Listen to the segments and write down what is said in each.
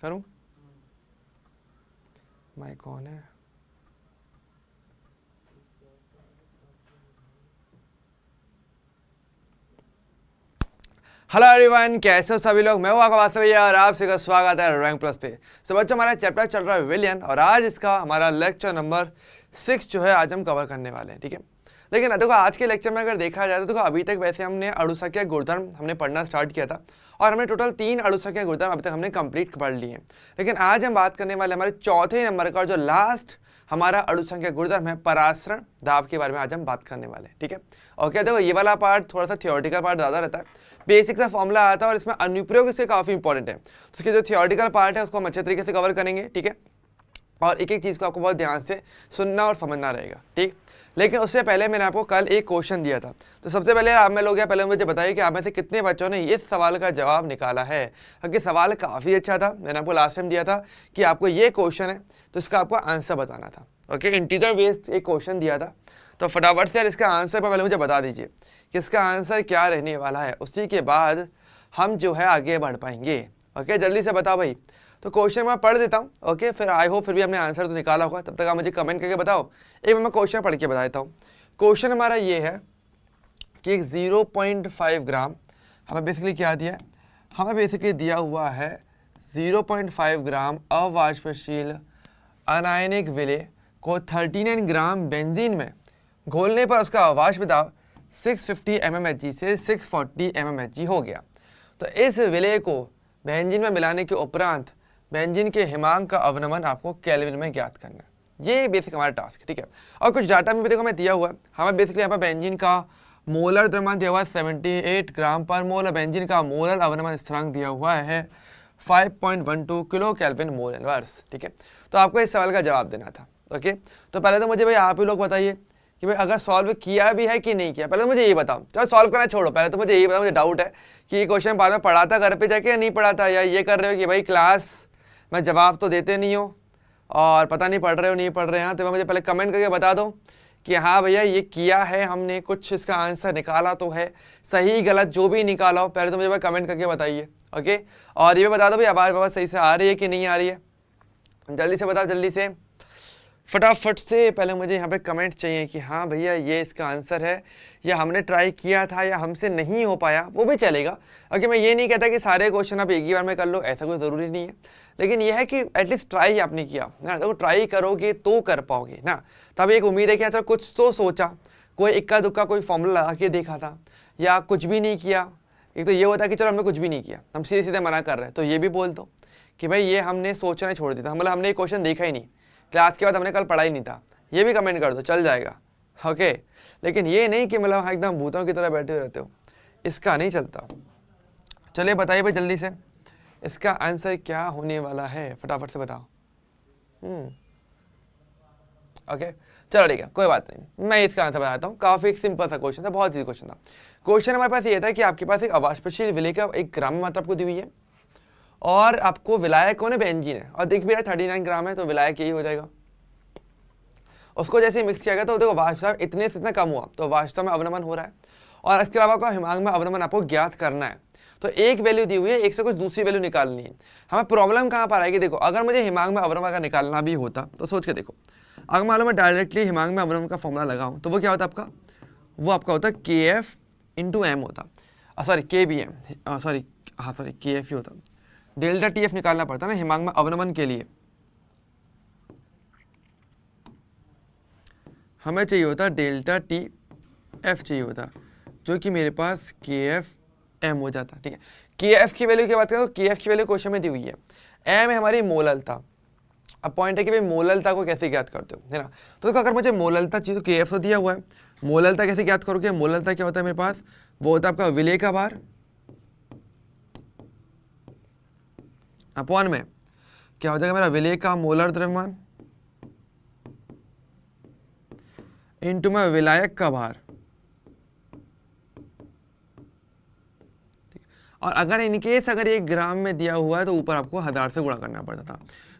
करूं? माइक कौन है? हेलो एवरीवन, कैसे हो सभी लोग? मैं हूं आपका वास्तव भैया और आप सभी का स्वागत है रैंक प्लस पे। तो बच्चों, हमारा चैप्टर चल रहा है विलियन और आज इसका हमारा लेक्चर नंबर 6 जो है आज हम कवर करने वाले हैं, ठीक है। लेकिन देखो, आज के लेक्चर में अगर देखा जाए तो देखो, अभी तक वैसे हमने अणुसंख्या गुणधर्म हमने पढ़ना स्टार्ट किया था और हमने टोटल 3 अणुसंख्या गुणधर्म अभी तक हमने कंप्लीट पढ़ लिए हैं। लेकिन आज हम बात करने वाले हमारे चौथे नंबर का जो लास्ट हमारा अणुसंख्या गुणधर्म है, परासरण दाब के बारे में आज हम बात करने वाले हैं, ठीक है। ओके, देखो ये वाला पार्ट थोड़ा सा थियोरेटिकल पार्ट ज़्यादा रहता है, बेसिक सा फॉर्मूला आता है और इसमें अनुप्रयोग इससे काफ़ी इंपॉर्टेंट है। तो उसके जो थियोरेटिकल पार्ट है उसको हम अच्छे तरीके से कवर करेंगे, ठीक है। और एक एक चीज़ को आपको बहुत ध्यान से सुनना और समझना रहेगा, ठीक। लेकिन उससे पहले मैंने आपको कल एक क्वेश्चन दिया था, तो सबसे पहले आप में लोग या पहले मुझे बताइए कि आप में से कितने बच्चों ने इस सवाल का जवाब निकाला है। क्योंकि सवाल काफ़ी अच्छा था, मैंने आपको लास्ट टाइम दिया था कि आपको ये क्वेश्चन है तो इसका आपको आंसर बताना था। ओके, इंटीजर बेस्ड एक क्वेश्चन दिया था, तो फटाफट से यार इसका आंसर पर पहले मुझे बता दीजिए कि इसका आंसर क्या रहने वाला है, उसी के बाद हम जो है आगे बढ़ पाएंगे। ओके, जल्दी से बताओ भाई। तो क्वेश्चन मैं पढ़ देता हूँ, ओके, फिर आई होप फिर भी हमने आंसर तो निकाला होगा, तब तक आप मुझे कमेंट करके बताओ। एक मैं क्वेश्चन पढ़ के बता देता हूँ। क्वेश्चन हमारा ये है कि 0.5 ग्राम हमें बेसिकली क्या दिया है, हमें बेसिकली दिया हुआ है 0.5 ग्राम अवाष्पशील अनायनिक विलेय को 39 ग्राम बेंजीन में घोलने पर उसका वाष्प दाब 650 mmHg से 640 mmHg हो गया। तो इस विलेय को बेंजीन में मिलाने के उपरांत बेंजीन के हिमांक का अवनमन आपको केल्विन में ज्ञात करना है। ये बेसिक हमारा टास्क है, ठीक है। और कुछ डाटा में भी देखो हमें दिया हुआ है, हमें बेसिकली यहाँ पर बेंजीन का मोलर द्रव्यमान दिया हुआ है 78 ग्राम पर मोल और बेंजीन का मोलर अवनमन स्थिरांक दिया हुआ है 5.12 किलो केल्विन मोल इनवर्स, ठीक है। तो आपको इस सवाल का जवाब देना था। ओके, तो पहले तो मुझे भाई आप ही लोग बताइए कि भाई अगर सॉल्व किया भी है कि नहीं किया। पहले तो मुझे ये बताओ, चलो सॉल्व करना छोड़ो, पहले तो मुझे ये बताओ, मुझे डाउट है कि ये क्वेश्चन बाद में पढ़ा था घर पे जाके या नहीं पढ़ा था, या ये कर रहे हो कि भाई क्लास में जवाब तो देते नहीं हो और पता नहीं पढ़ रहे हो नहीं पढ़ रहे हैं। तो मुझे पहले कमेंट करके बता दो कि हाँ भैया ये किया है हमने, कुछ इसका आंसर निकाला तो है, सही गलत जो भी निकाला हो पहले तो मुझे कमेंट करके बताइए। ओके, और ये भी बता दो भाई आवाज़ सही से आ रही है कि नहीं आ रही है, जल्दी से बताओ, जल्दी से फटाफट से। पहले मुझे यहाँ पे कमेंट चाहिए कि हाँ भैया ये इसका आंसर है, या हमने ट्राई किया था या हमसे नहीं हो पाया, वो भी चलेगा। ओके, मैं ये नहीं कहता कि सारे क्वेश्चन आप एक ही बार में कर लो, ऐसा कोई ज़रूरी नहीं है, लेकिन यह है कि एटलीस्ट ट्राई आपने किया ना, देखो ट्राई करोगे तो कर पाओगे ना। तब एक उम्मीद है कि अच्छा कुछ तो सोचा, कोई इक्का दुक्का कोई फॉर्मूला लगा के देखा था, या कुछ भी नहीं किया। एक तो ये होता है कि चलो हमने कुछ भी नहीं किया, हम सीधे सीधे मना कर रहे हैं, तो ये भी बोल दो कि भाई ये हमने सोचना छोड़ दिया था, मतलब हमने ये क्वेश्चन देखा ही नहीं, क्लास के बाद हमने कल पढ़ा ही नहीं था, ये भी कमेंट कर दो, चल जाएगा। ओके, लेकिन ये नहीं कि मतलब एकदम भूतों की तरह बैठे रहते हो, इसका नहीं चलता। चलिए बताइए भाई जल्दी से इसका आंसर क्या होने वाला है, फटाफट से बताओ। ओके, चलो ठीक है, कोई बात नहीं, मैं इसका आंसर बताता हूँ। काफ़ी सिंपल सा क्वेश्चन था, बहुत इजी क्वेश्चन था। क्वेश्चन हमारे पास ये था कि आपके पास एक अवाष्पशील विलेय का 1 ग्राम मात्रा आपको दी हुई है और आपको विलायक कौन है, बेंजीन है, और दिख भी रहा है 39 ग्राम है, तो विलायक यही हो जाएगा। उसको जैसे ही मिक्स किया गया तो देखो वाष्प इतने से इतना कम हुआ, तो वाष्प में अवनमन हो रहा है, और इसके अलावा आपको हिमांक में अवनमन आपको ज्ञात करना है। तो एक वैल्यू दी हुई है, एक से कुछ दूसरी वैल्यू निकालनी है। हमें प्रॉब्लम कहाँ पर आएगी, देखो अगर मुझे हिमांक में अवनमन का निकालना भी होता तो सोच के देखो, अगर मान लो मैं डायरेक्टली हिमांक में अवनमन का फॉर्मूला लगाऊं तो वो क्या होता आपका, वो आपका होता KF × M होता, सॉरी KBM, सॉरी हाँ सॉरी KF ही होता। डेल्टा TF निकालना पड़ता ना हिमांक में अवनमन के लिए, हमें चाहिए होता डेल्टा TF चाहिए होता, जो कि मेरे पास KF/M हो जाता, ठीक है। KF की वैल्यू की बात करें तो KF की वैल्यू क्वेश्चन में दी हुई है, M है हमारी मोललता। अब पॉइंट है कि भाई मोललता को कैसे ज्ञात करते हो, है ना। तो देखो अगर मुझे मोललता चाहिए तो KF तो दिया हुआ है, मोललता कैसे ज्ञात करोगे, मोललता क्या होता है मेरे पास, वो होता है आपका विलेय का भार अपॉन में क्या हो जाएगा मेरा विलेय का मोलर द्रव्यमान इनटू में विलायक का भार। और अगर इनकेस अगर 1 ग्राम में दिया हुआ है तो ऊपर आपको 1000 से गुणा करना पड़ता था,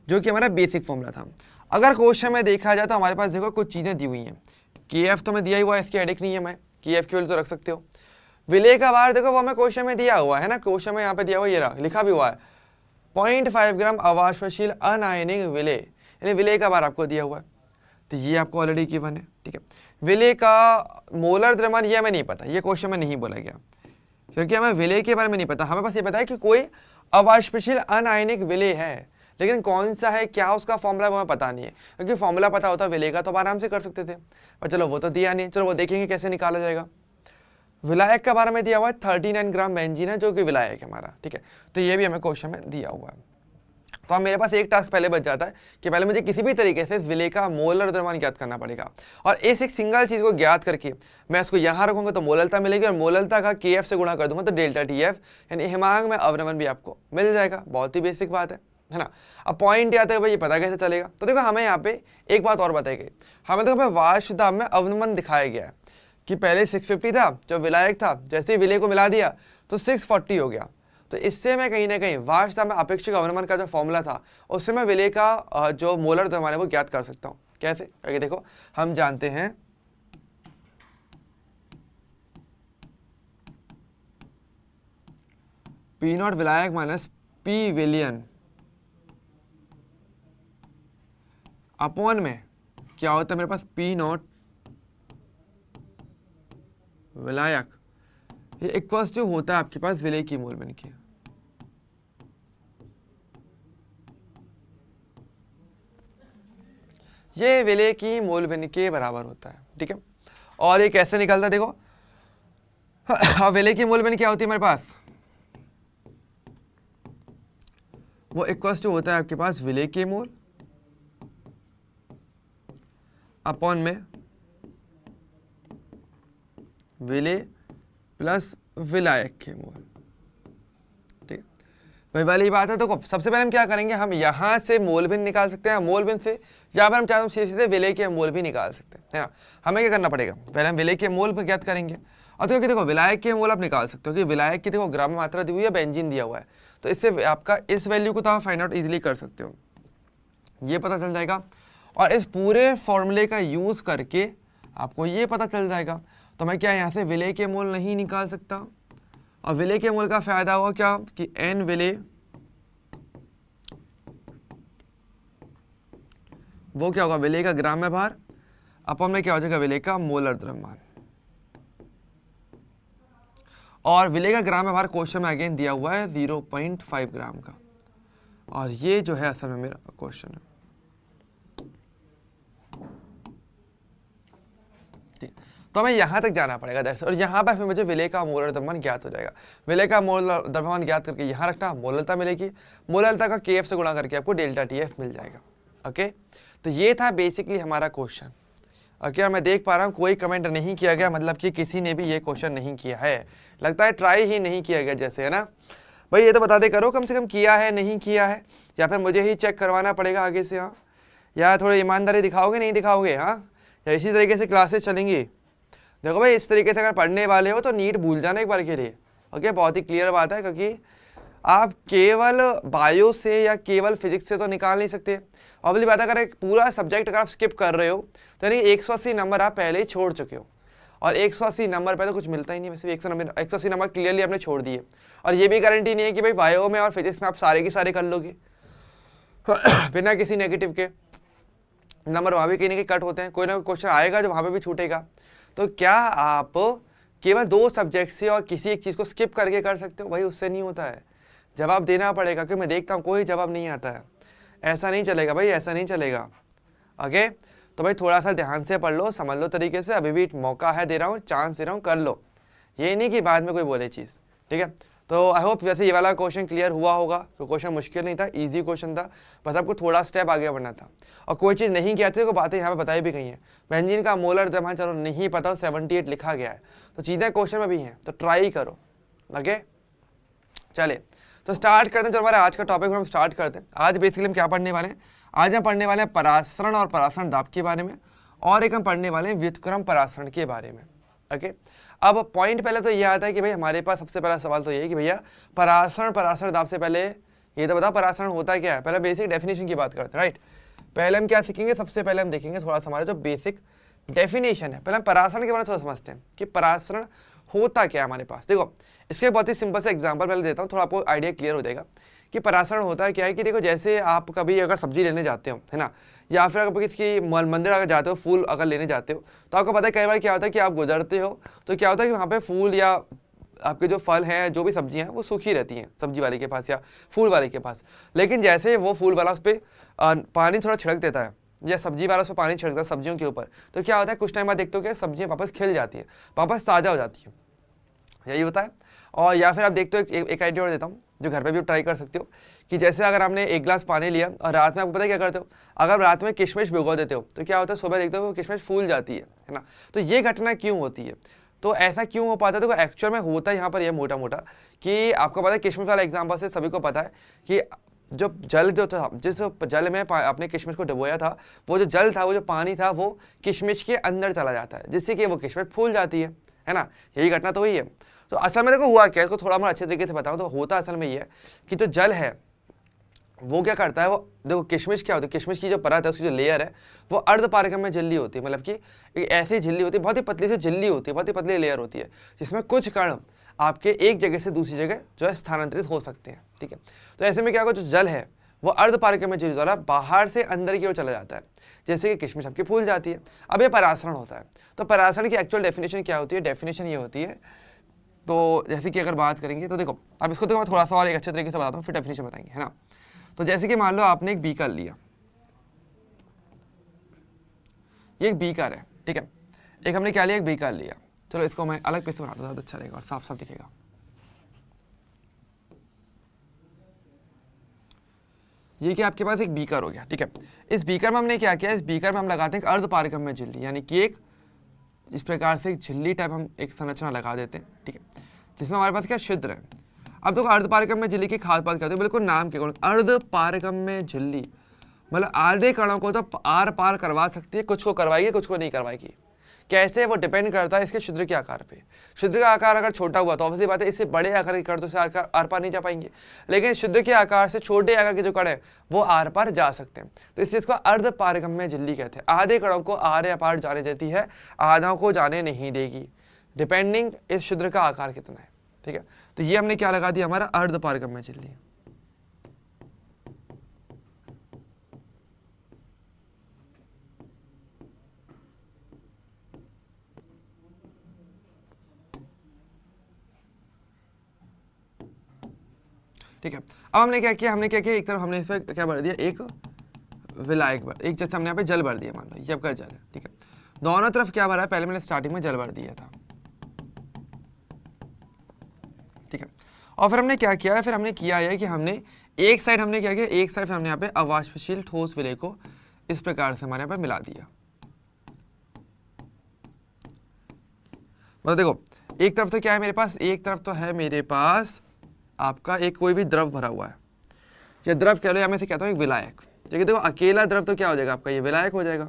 जो कि हमारा बेसिक फॉर्मूला था। अगर क्वेश्चन में देखा जाए तो हमारे पास देखो कुछ चीज़ें दी हुई हैं, KF तो मैं दिया ही हुआ है, इसकी एडिक नहीं है, मैं KF की वैल्यू तो रख सकते हो। विलेय का भार देखो वो हमें क्वेश्चन में दिया हुआ है ना, क्वेश्चन में यहाँ पे दिया हुआ, ये रहा लिखा भी हुआ है 0.5 ग्राम अवाष्पशील अनायनिक विलेय, यानी विलेय का बार आपको दिया हुआ है, तो ये आपको ऑलरेडी गिवन है, ठीक है। विलेय का मोलर द्रव्यमान ये हमें नहीं पता, ये क्वेश्चन में नहीं बोला गया, क्योंकि हमें विलेय के बारे में नहीं पता, हमें बस ये पता है कि कोई अवाष्पशील अनायनिक विलेय है, लेकिन कौन सा है, क्या उसका फॉर्मूला हमें पता नहीं है, क्योंकि फॉर्मूला पता होता विलेय का तो हम आराम से कर सकते थे, पर चलो वो तो दिया नहीं, चलो वो देखेंगे कैसे निकाला जाएगा। विलायक का बारे में दिया हुआ है 39 ग्राम बेंजीन है, जो कि विलायक है हमारा, ठीक है, तो ये भी हमें क्वेश्चन में दिया हुआ है। तो अब मेरे पास एक टास्क पहले बच जाता है कि पहले मुझे किसी भी तरीके से इस विलेय का मोलर द्रव्यमान ज्ञात करना पड़ेगा, और इस एक सिंगल चीज को ज्ञात करके मैं इसको यहाँ रखूंगा तो मोललता मिलेगी, और मोललता का KF से गुणा कर दूंगा तो डेल्टा TF, यानी हिमांक में अवनमन भी आपको मिल जाएगा। बहुत ही बेसिक बात है ना। अब पॉइंट आता है भाई ये पता कैसे चलेगा, तो देखो हमें यहाँ पे एक बात और बताई गई, हमें देखो वाष्प दाब में अवनमन दिखाया गया है कि पहले 650 था जो विलायक था, जैसे ही विलेय को मिला दिया तो 640 हो गया, तो इससे मैं कहीं ना कहीं वाष्प दाब में अपेक्षिक अवनमन का जो फॉर्मूला था उससे मैं विलेय का जो मोलर द्रव्यमान है वो ज्ञात कर सकता हूँ। कैसे, आगे देखो, हम जानते हैं P0 विलायक माइनस P विलयन अपॉन में क्या होता है मेरे पास P0 विलायक, ये इक्वल्स जो होता है आपके पास विलेय की मोल बन के, ये विलेय की मोल बन के बराबर होता है, ठीक है। और ये कैसे निकलता है देखो, विलेय की मोल बन क्या होती है मेरे पास, वो इक्वल्स जो होता है आपके पास विलेय के मोल अपॉन में विलेय प्लस विलायक के मोल, ठीक है। वही वाली बात है। तो सबसे पहले हम क्या करेंगे, हम यहाँ से मोल भिन्न निकाल सकते हैं, मोल भिन्न से या फिर हम चाहे सीधे सीधे विलेय के मोल भी निकाल सकते हैं, है ना। हमें क्या करना पड़ेगा, पहले हम विलेय के मोल पर ज्ञात करेंगे, और तो देखो विलायक के मोल आप निकाल सकते हो कि विलायक की देखो ग्राम मात्रा दी हुई है, बेंजीन दिया हुआ है, तो इससे आपका इस वैल्यू को तो आप फाइंड आउट इजीली कर सकते हो, ये पता चल जाएगा। और इस पूरे फॉर्मूले का यूज करके आपको ये पता चल जाएगा, तो मैं क्या यहाँ से विलेय के मोल नहीं निकाल सकता, और विलेय के मोल का फायदा हुआ क्या कि n विलेय वो क्या होगा, विलेय का ग्राम में भार अपॉन में क्या हो जाएगा विलेय का मोलर द्रव्यमान, और विलेय का ग्राम में भार क्वेश्चन में अगेन दिया हुआ है 0.5 ग्राम का, और ये जो है असल में मेरा क्वेश्चन है, ठीक। तो हमें यहाँ तक जाना पड़ेगा दरअसल, और यहाँ पर फिर मुझे विलेय का मोलर द्रव्यमान ज्ञात हो जाएगा। विलेय का मोलर द्रव्यमान ज्ञात करके यहाँ रखना, मोललता मिलेगी, मोललता का KF से गुणा करके आपको डेल्टा TF मिल जाएगा। ओके, तो ये था बेसिकली हमारा क्वेश्चन। ओके, और मैं देख पा रहा हूँ कोई कमेंट नहीं किया गया, मतलब कि किसी ने भी ये क्वेश्चन नहीं किया है, लगता है ट्राई ही नहीं किया गया जैसे, है ना भाई। ये तो बता दे करो कम से कम किया है नहीं किया है, या फिर मुझे ही चेक करवाना पड़ेगा आगे से। हाँ, या थोड़ी ईमानदारी दिखाओगे नहीं दिखाओगे, हाँ, या इसी तरीके से क्लासेस चलेंगी। देखो भाई इस तरीके से अगर पढ़ने वाले हो तो नीट भूल जाना एक बार के लिए। ओके, बहुत ही क्लियर बात है, क्योंकि आप केवल बायो से या केवल फिजिक्स से तो निकाल नहीं सकते। अगली बात, अगर एक पूरा सब्जेक्ट अगर आप स्किप कर रहे हो तो यानी 180 नंबर आप पहले ही छोड़ चुके हो, और 180 नंबर पे तो कुछ मिलता ही नहीं, वैसे 180 नंबर क्लियरली आपने छोड़ दिए। और ये भी गारंटी नहीं है कि भाई बायो में और फिजिक्स में आप सारे के सारे कर लोगे बिना किसी नेगेटिव के। नंबर वहाँ भी कहीं ना कहीं कट होते हैं, कोई ना कोई क्वेश्चन आएगा जो वहाँ पे भी छूटेगा। तो क्या आप केवल 2 सब्जेक्ट से और किसी एक चीज़ को स्किप करके कर सकते हो? भाई उससे नहीं होता है, जवाब देना पड़ेगा, क्योंकि मैं देखता हूँ कोई जवाब नहीं आता है। ऐसा नहीं चलेगा भाई, ऐसा नहीं चलेगा। ओके, तो भाई थोड़ा सा ध्यान से पढ़ लो, समझ लो तरीके से, अभी भी मौका है, दे रहा हूँ, चांस दे रहा हूँ, कर लो, ये नहीं कि बाद में कोई बोले चीज़, ठीक है। तो आई होप वैसे ये वाला क्वेश्चन क्लियर हुआ होगा, तो क्वेश्चन मुश्किल नहीं था, इजी क्वेश्चन था, बस आपको थोड़ा स्टेप आगे बढ़ना था। और कोई चीज़ नहीं किया थी तो बातें यहाँ पे बताई भी गई हैं। बेंजीन का मोलर द्रव्यमान चलो नहीं पता, 78 लिखा गया है, तो चीज़ें क्वेश्चन में भी हैं, तो ट्राई करो। ओके, चले तो स्टार्ट करते हैं। जो हमारा आज का टॉपिक हम स्टार्ट करते हैं। आज बेसिकली हम क्या पढ़ने वाले हैं, आज हम पढ़ने वाले हैं परासरण और परासरण दाब के बारे में, और एक हम पढ़ने वाले हैं व्युत्क्रम परासरण के बारे में। ओके, अब पॉइंट पहले तो ये आता है कि भाई हमारे पास सबसे पहला सवाल तो ये है कि भैया परासरण परासरण दाब से पहले ये तो बताओ परासरण होता क्या है। पहले बेसिक डेफिनेशन की बात करते हैं, राइट। पहले हम क्या सीखेंगे, सबसे पहले हम देखेंगे थोड़ा सा हमारा जो बेसिक डेफिनेशन है। पहले हम परासरण के बारे में थोड़ा समझते हैं कि परासरण होता क्या है हमारे पास। देखो इसके बहुत ही सिंपल से एग्जांपल पहले देता हूँ, थोड़ा आपको आइडिया क्लियर हो जाएगा कि परासरण होता है क्या है कि देखो, जैसे आप कभी अगर सब्जी लेने जाते हो, है ना, या फिर अगर किसी मंदिर अगर जाते हो, फूल अगर लेने जाते हो, तो आपको पता है कई बार क्या होता है कि आप गुजरते हो तो क्या होता है कि वहाँ पे फूल या आपके जो फल हैं, जो भी सब्जियां हैं, वो सूखी रहती हैं सब्जी वाले के पास या फूल वाले के पास। लेकिन जैसे वो फूल वाला उस पर पानी थोड़ा छिड़क देता है, या सब्जी वाला उस पर पानी छिड़कता है सब्जियों के ऊपर, तो क्या होता है कुछ टाइम बाद देखते हो कि सब्जियां वापस खिल जाती हैं, वापस ताज़ा हो जाती है, यही होता है। और या फिर आप देखते हो, एक आइडिया और देता हूँ जो घर पे भी ट्राई कर सकते हो, कि जैसे अगर आपने 1 गिलास पानी लिया और रात में आपको पता है क्या करते हो, अगर रात में किशमिश भिगो देते हो तो क्या होता है सुबह देखते हो किशमिश फूल जाती है ना। तो ये घटना क्यों होती है, तो ऐसा क्यों हो पाता है, तो एक्चुअल में होता है यहाँ पर ये मोटा मोटा कि आपको पता है किशमिश वाला एग्जाम्पल से सभी को पता है कि जो जल जो था, जिस जल में आपने किशमिश को डुबोया था, वो जो जल था, वो जो पानी था, वो किशमिश के अंदर चला जाता है, जिससे कि वो किशमिश फूल जाती है ना। यही घटना तो हुई है। तो असल में देखो हुआ क्या है, इसको थोड़ा मैं अच्छे तरीके से बताऊं तो होता असल में ये है कि जो जल है वो क्या करता है, वो देखो किशमिश क्या होती है, किशमिश की जो परत है, उसकी जो लेयर है, वो अर्धपारगम्य झिल्ली होती है, मतलब कि एक ऐसी झिल्ली होती है, बहुत ही पतली सी झिल्ली होती है, बहुत ही पतली लेयर होती है, जिसमें कुछ कण आपके एक जगह से दूसरी जगह जो है स्थानांतरित हो सकते हैं, ठीक है। तो ऐसे में क्या होगा, जो जल है वो अर्धपारगम्य झिल्ली द्वारा बाहर से अंदर की ओर चला जाता है, जैसे कि किशमिश आपकी फूल जाती है। अब ये परासरण होता है। तो परासरण की एक्चुअल डेफिनेशन क्या होती है, डेफिनेशन ये होती है, तो जैसे कि अगर बात करेंगे तो देखो, अब इसको तो मैं थोड़ा सा और एक अच्छे तरीके से बताता हूँ, फिर डेफिनेशन बताएंगे, है ना। तो जैसे कि मान लो आपने एक बीकर लिया, ये एक बीकर है, ठीक है, एक हमने क्या लिया, एक बीकर लिया। चलो इसको मैं अलग पेज से बना दूँ, अच्छा रहेगा और साफ साफ दिखेगा। ये क्या आपके पास एक बीकर हो गया, ठीक है। इस बीकर में हमने क्या किया, इस बीकर में हम लगाते हैं एक अर्धपारगम्य झिल्ली, यानी कि एक इस प्रकार से एक झिल्ली टाइप हम एक संरचना लगा देते हैं, ठीक है, जिसमें हमारे पास क्या छिद्र है। अब देखो अर्धपारगम्य झिल्ली की खास बात कहते हैं, बिल्कुल नाम के अकॉर्डिंग अर्धपारगम्य झिल्ली, मतलब आधे कणों को तो आर पार करवा सकती है, कुछ को करवाएगी कुछ को नहीं करवाएगी। कैसे, वो डिपेंड करता है इसके छिद्र के आकार पे। छिद्र का आकार अगर छोटा हुआ तो ऑब्वियसली बात है इससे बड़े आकार के कण तो आर पार नहीं जा पाएंगे, लेकिन छिद्र के आकार से छोटे आकार के जो कण है वो आर पार जा सकते हैं। तो इस चीज को अर्धपारगम्य झिल्ली कहते हैं। आधे कणों को आर या पार जाने देती है, आधा को जाने नहीं देगी, डिपेंडिंग इस छिद्र का आकार कितना है, ठीक है। तो ये हमने क्या लगा दिया, हमारा अर्धपारगम्य झिल्ली। ठीक है, अब हमने क्या किया, एक तरफ हमने इसमें क्या भर दिया, एक विलायक भर, एक जैसे हमने यहाँ पे जल भर दिया, मान लो ये आपका जल है, ठीक है। दोनों तरफ क्या भरा है, पहले मैंने स्टार्टिंग में जल भर दिया था, ठीक है। और फिर हमने क्या किया है, फिर हमने किया है कि हमने एक साइड हमने क्या किया, एक साइड हमने यहाँ पे अवाष्पशील ठोस विलय को इस प्रकार से हमारे यहाँ पे मिला दिया। मतलब देखो, एक तरफ तो क्या है मेरे पास, एक तरफ तो है मेरे पास आपका एक कोई भी द्रव भरा हुआ है, या द्रव कह लो, या मैं से कहता हूँ एक विलायक। देखिए देखो, अकेला द्रव तो क्या हो जाएगा आपका, ये विलायक हो जाएगा।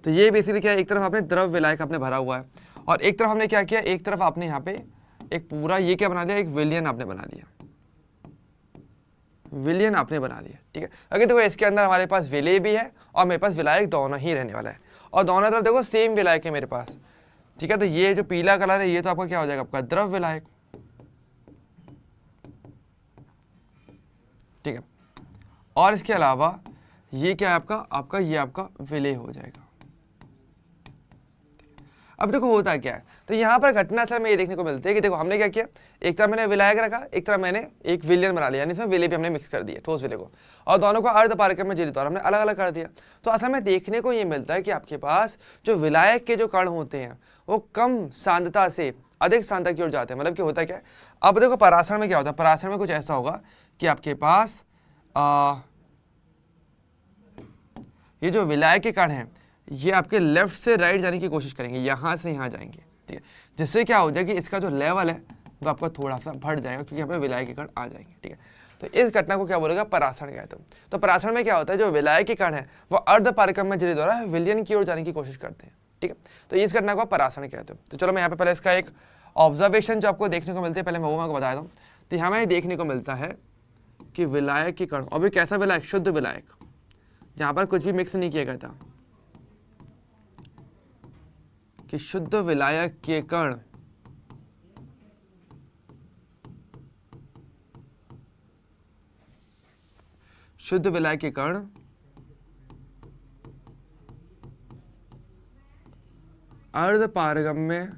तो ये बेसिकली क्या है, एक तरफ आपने द्रव विलायक आपने भरा हुआ है, और एक तरफ हमने क्या किया, एक तरफ आपने यहाँ पे एक पूरा ये क्या बना लिया, एक विलियन आपने बना लिया, विलियन आपने बना लिया, ठीक है। अगर देखो इसके अंदर हमारे पास विलय भी है और मेरे पास विलायक दोनों ही रहने वाला है, और दोनों तरफ देखो सेम विलायक है मेरे पास, ठीक है। तो ये जो पीला कलर है ये तो आपका क्या हो जाएगा, आपका द्रव विलायक, ठीक है। और इसके अलावा ये क्या है आपका ये आपका विलय हो जाएगा। अब देखो होता क्या है, तो यहाँ पर घटना असल में ये देखने को मिलती है कि देखो हमने क्या किया, एक तरफ मैंने विलायक रखा, एक तरफ मैंने एक विलयन बना लिया, यानी इसमें विलय भी हमने मिक्स कर दिया, ठोस विलय को, और दोनों को अर्धपारगम्य झिल्ली द्वारा हमने अलग अलग कर दिया। तो असल में देखने को ये मिलता है कि आपके पास जो विलायक के जो कण होते हैं वो कम सांद्रता से अधिक सांद्रता की ओर जाते हैं। मतलब कि होता क्या है, अब देखो परासरण में क्या होता है, परासरण में कुछ ऐसा होगा कि आपके पास ये जो विलायक के कण हैं ये आपके लेफ्ट से राइट जाने की कोशिश करेंगे, यहाँ से यहाँ जाएंगे, ठीक है। जिससे क्या हो जाएगी, इसका जो लेवल है वो आपका थोड़ा सा बढ़ जाएगा, क्योंकि यहाँ पे विलायक के कण आ जाएंगे, ठीक है। तो इस घटना को क्या बोलेगा, परासरण कहते हैं। तो परासरण में क्या होता है, जो विलायक के कण है वो अर्धपारगम्य झिल्ली द्वारा विलयन की ओर जाने की कोशिश करते हैं, ठीक है। तो इस घटना को परासरण कहते हैं। तो चलो मैं यहाँ पे पहले इसका एक ऑब्जर्वेशन जो आपको देखने को मिलती है, पहले मैं वो बता दूँ। तो यहाँ में देखने को मिलता है कि विलायक के कण, और भी कैसा विलायक, शुद्ध विलायक, जहाँ पर कुछ भी मिक्स नहीं किया गया था, कि शुद्ध विलायक के कण शुद्ध विलायक के कण अर्धपारगम्य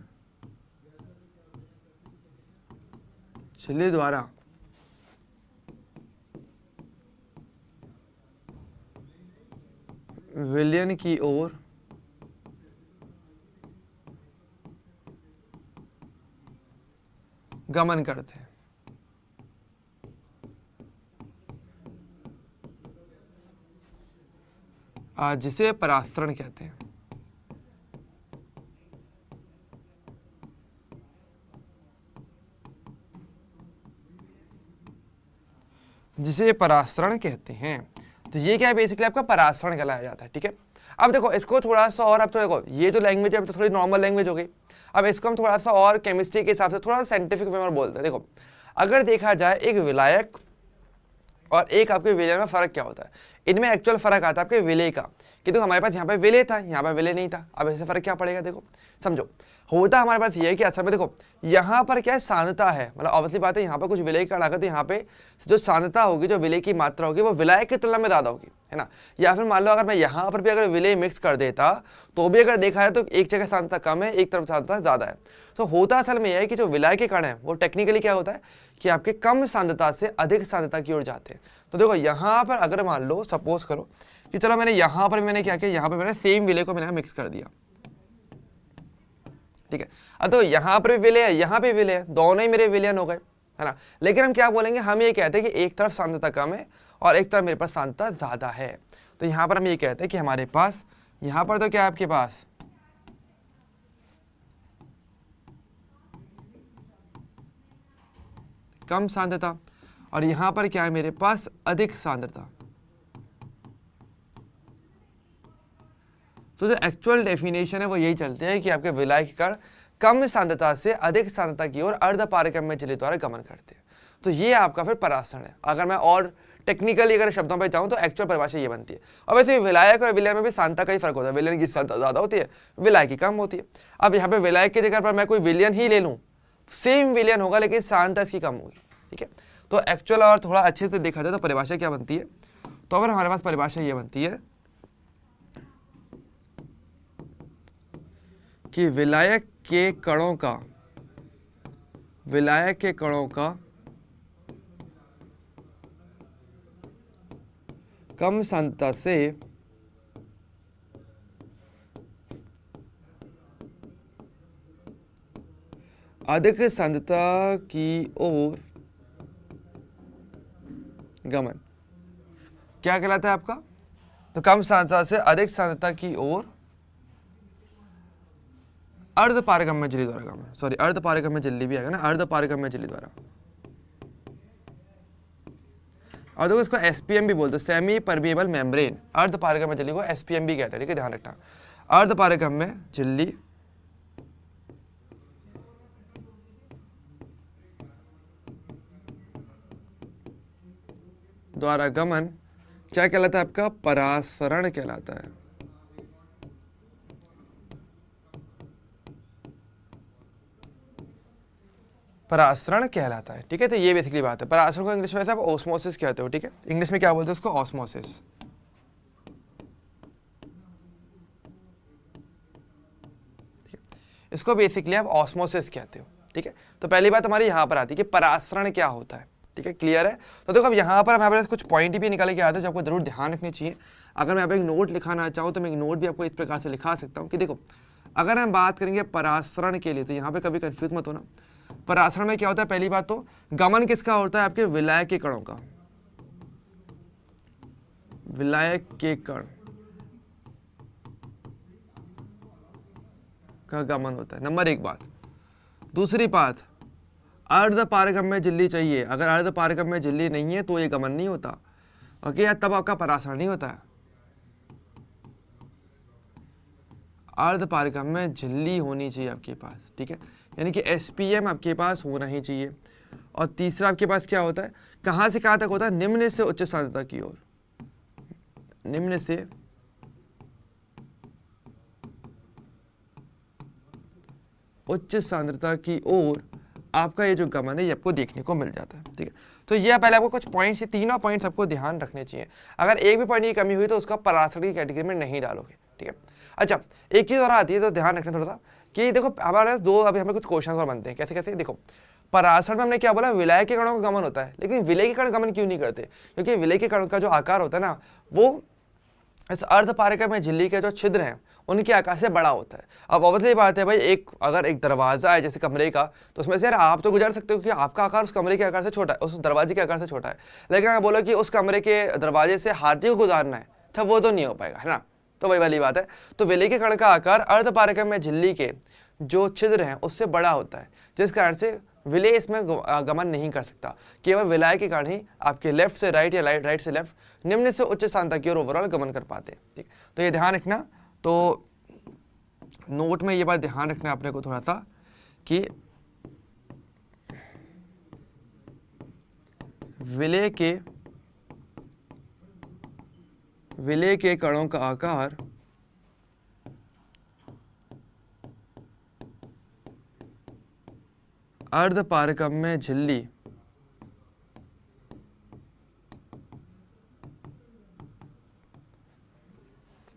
झिल्ली द्वारा विलयन की ओर गमन करते हैं। जिसे परास्तरण कहते हैं। जिसे परास्तरण कहते हैं। तो ये क्या है, बेसिकली आपका परास्तरण कहलाया जाता है। ठीक है, अब देखो इसको थोड़ा सा और, अब तो देखो ये जो लैंग्वेज है अब तो थोड़ी नॉर्मल लैंग्वेज हो गई। अब इसको हम थोड़ा सा और केमिस्ट्री के हिसाब से थोड़ा सा साइंटिफिक वे में बोलते हैं। देखो अगर देखा जाए एक विलायक और एक आपके विलय में फर्क क्या होता है, इनमें एक्चुअल फर्क आता है आपके विलय का, कि देखो हमारे पास यहाँ पे विलय था, यहाँ पे विलय नहीं था। अब ऐसे फर्क क्या पड़ेगा, देखो समझो, होता हमारे पास ये है कि असल में देखो यहाँ पर क्या है, सांद्रता है, मतलब ऑब्वियसली बात है यहाँ पर कुछ विलय का लगा तो यहाँ पे जो सांद्रता होगी, जो विलय की मात्रा होगी वो विलायक की तुलना में ज़्यादा होगी, है ना। या फिर मान लो अगर मैं यहाँ पर भी अगर विलय मिक्स कर देता तो भी अगर देखा है तो एक जगह सांद्रता कम है, एक तरफ सांद्रता ज़्यादा है। तो होता असल में यह है कि जो विलायक के कण है वो टेक्निकली क्या होता है कि आपके कम सांद्रता से अधिक सांद्रता की ओर जाते हैं। तो देखो यहाँ पर अगर मान लो सपोज करो कि चलो मैंने यहाँ पर मैंने क्या किया, यहाँ पर मैंने सेम विलय को मैंने मिक्स कर दिया, ठीक है। अब तो यहाँ पर भी विलय है, यहाँ पे विलय है, दोनों ही मेरे विलयन हो गए, है ना। लेकिन हम क्या बोलेंगे, हम ये कहते हैं कि एक तरफ सांद्रता कम है और एक तरफ मेरे पास सांद्रता ज़्यादा है। तो यहाँ पर हम ये कहते हैं कि हमारे पास यहाँ पर तो क्या है आपके पास कम सांद्रता और यहाँ पर क्या है मेरे पास अधिक सांद्रता। तो जो एक्चुअल डेफिनेशन है वो यही चलती है कि आपके विलायक कण कम सांद्रता से अधिक सांद्रता की ओर अर्धपारगम्य झिल्ली द्वारा गमन करते हैं। तो ये आपका फिर परास्तरण है। अगर मैं और टेक्निकली अगर शब्दों पे जाऊं तो एक्चुअल परिभाषा ये बनती है। अब वैसे विलायक और विलयन में भी सांद्रता का ही फर्क होता है, विलयन की सांद्रता ज़्यादा होती है, विलायक की कम होती है। अब यहाँ पे विलायक की जगह पर मैं कोई विलयन ही ले लूँ, सेम विलयन होगा लेकिन सांद्रता इसकी कम होगी, ठीक है। तो एक्चुअल और थोड़ा अच्छे से देखा जाए तो परिभाषा क्या बनती है, तो अगर हमारे पास परिभाषा ये बनती है कि विलायक के कणों का कम सांद्रता से अधिक सांद्रता की ओर गमन क्या कहलाता है आपका, तो कम सांद्रता से अधिक सांद्रता की ओर अर्धपारगम्य झिल्ली द्वारा गमन, सॉरी अर्धपारगम्य झिल्ली भी आएगा ना, अर्धपारगम्य झिल्ली द्वारा। और देखो इसको एसपीएम भी बोलते हैं, सेमी परमिएबल मेम्ब्रेन। अर्धपारगम्य झिल्ली को एसपीएम भी कहते हैं, ठीक है, ध्यान रखना। अर्धपारगम्य झिल्ली द्वारा गमन क्या कहलाता है आपका, परासरण कहलाता है। परासरण कहलाता है, ठीक है। तो ये बेसिकली बात है। परासरण को इंग्लिश में आप ऑस्मोसिस कहते हो, ठीक है। इंग्लिश में क्या बोलते हैं उसको, ऑस्मोसिस। इसको बेसिकली आप ऑस्मोसिस कहते हो, ठीक है। तो पहली बात हमारी यहाँ पर आती है कि परासरण क्या होता है, ठीक है, क्लियर है। तो देखो अब यहाँ पर हमारे पास कुछ पॉइंट भी निकाले के आते हैं जो आपको जरूर ध्यान रखने चाहिए। अगर मैं आप एक नोट लिखाना चाहूँ तो मैं एक नोट भी आपको इस प्रकार से लिखा सकता हूँ कि देखो अगर हम बात करेंगे परासरण के लिए तो यहाँ पे कभी कंफ्यूज मत होना। परासरण में क्या होता है, पहली बात तो गमन किसका होता है, आपके विलायक के कणों का, विलायक के कण का गमन होता है, नंबर एक बात। दूसरी बात, अर्धपारगम्य झिल्ली चाहिए। अगर अर्धपारगम्य झिल्ली नहीं है तो ये गमन नहीं होता, ओके, या तब आपका परासरण नहीं होता है। अर्धपारगम्य झिल्ली होनी चाहिए आपके पास, ठीक है, यानी कि एसपीएम आपके पास होना ही चाहिए। और तीसरा आपके पास क्या होता है, कहाँ से कहाँ तक होता है, निम्न से उच्च सांद्रता की ओर, निम्न से उच्च सांद्रता की ओर आपका ये जो गमन है ये आपको देखने को मिल जाता है। ठीक है, तो ये पहले आपको कुछ पॉइंट्स, ये तीनों पॉइंट्स आपको ध्यान रखने चाहिए। अगर एक भी पॉइंट की कमी हुई तो उसका पराशर की कैटेगरी में नहीं डालोगे। ठीक है, अच्छा एक चीज़ और आती है तो ध्यान रखना थोड़ा सा कि देखो हमारे पास दो अभी हमें कुछ क्वेश्चन और बनते हैं। कैसे कैसे, देखो पराशर में हमने क्या बोला, विलय के कणों का गमन होता है, लेकिन विलय के कण गमन क्यों नहीं करते? क्योंकि विलय के कण का जो आकार होता है ना, वो इस अर्धपारक में झिल्ली के जो छिद्र हैं उनके आकार से बड़ा होता है। अब ऑब्वियसली बात है भाई, अगर एक दरवाजा है जैसे कमरे का, तो उसमें से यार आप तो गुजर सकते हो कि आपका आकार उस कमरे के आकार से छोटा है, उस दरवाजे के आकार से छोटा है। लेकिन अगर बोलो कि उस कमरे के दरवाजे से हाथी को गुजारना है तो वो तो नहीं हो पाएगा, है ना। तो वही वाली बात है। तो विलय के कण का आकार अर्धपारक में झिल्ली के जो छिद्र हैं उससे बड़ा होता है, जिस कारण से विलय इसमें गमन नहीं कर सकता। केवल विलय के कारण ही आपके लेफ्ट से राइट या राइट से लेफ्ट, निम्न से उच्च स्थान तक की ओर ओवरऑल गमन कर पाते हैं। ठीक, तो ये ध्यान रखना। तो नोट में ये बात ध्यान रखना है अपने को थोड़ा सा कि विलय के कणों का आकार अर्धपारकम में झिल्ली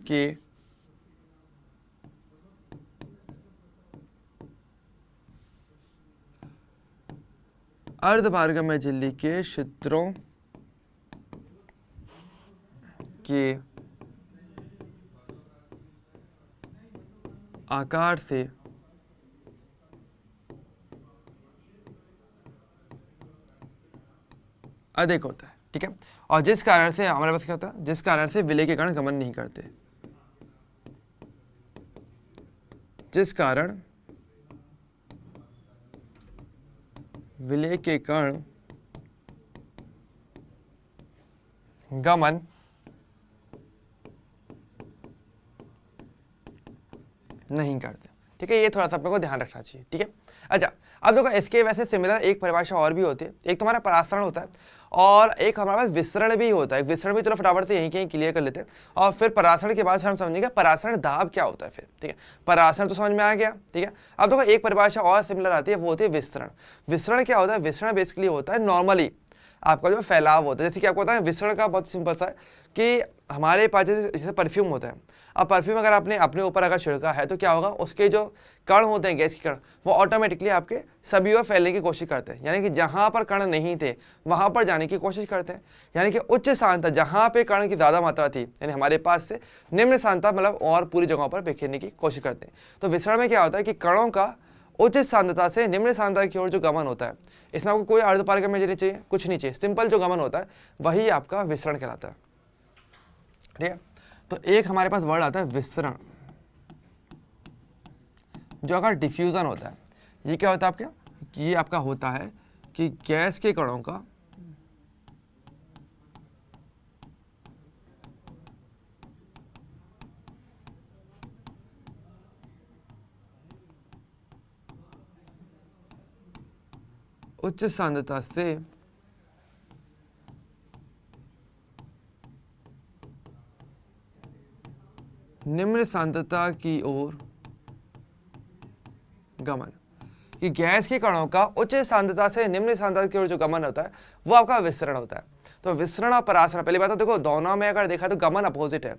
के अर्धपारगम में झिल्ली के छिद्रों के आकार से अधिक होता है। ठीक है, और जिस कारण से हमारे पास क्या होता है, जिस कारण से विलय के कण गमन नहीं करते, जिस कारण विलय के कण गमन नहीं करते। ठीक है, ये थोड़ा सा अपने को ध्यान रखना चाहिए। ठीक है, अच्छा अब देखो इसके वैसे सिमिलर एक परिभाषा और भी होती है। एक तुम्हारा परासरण होता है और एक हमारे पास विसरण भी होता है। विसरण भी चलो फटाफट से यहीं कहीं क्लियर कर लेते हैं और फिर परासरण के बाद हम समझेंगे परासरण दाब क्या होता है फिर। ठीक है, परासरण तो समझ में आ गया। ठीक है, अब देखो एक परिभाषा और सिमिलर आती है, वो होती है विसरण। विसरण क्या होता है? विसरण बेसिकली होता है नॉर्मली आपका जो फैलाव होता है। जैसे कि आपको पता है विसरण का बहुत सिंपल सा है कि हमारे पास जैसे परफ्यूम होता है। अब परफ्यूम अगर आपने अपने ऊपर अगर छिड़का है तो क्या होगा, उसके जो कण होते हैं, गैस के कण, वो ऑटोमेटिकली आपके सभी ओर फैलने की कोशिश करते हैं। यानी कि जहाँ पर कण नहीं थे वहाँ पर जाने की कोशिश करते हैं। यानी कि उच्च सांद्रता, जहाँ पे कण की ज़्यादा मात्रा थी यानी हमारे पास से, निम्न सांद्रता मतलब और पूरी जगहों पर बिखेरने की कोशिश करते हैं। तो विसरण में क्या होता है कि कणों का उच्च सांद्रता से निम्न सांद्रता की ओर जो गमन होता है, इसमें आपको कोई अर्धपारगम्य में नहीं चाहिए, कुछ नहीं चाहिए, सिंपल जो गमन होता है वही आपका विसरण कहलाता है। ठीक है, तो एक हमारे पास वर्ड आता है विसरण, जो अगर डिफ्यूजन होता है, ये क्या होता है आपका, ये आपका होता है कि गैस के कणों का उच्च सांद्रता से निम्न सांद्रता की ओर गमन। कि गैस के कणों का उच्च सांद्रता से निम्न सांद्रता की ओर जो गमन होता है वो आपका विसरण होता है। तो विसरण और परासरण, पहली बात तो देखो दोनों में अगर देखा तो गमन अपोजिट है।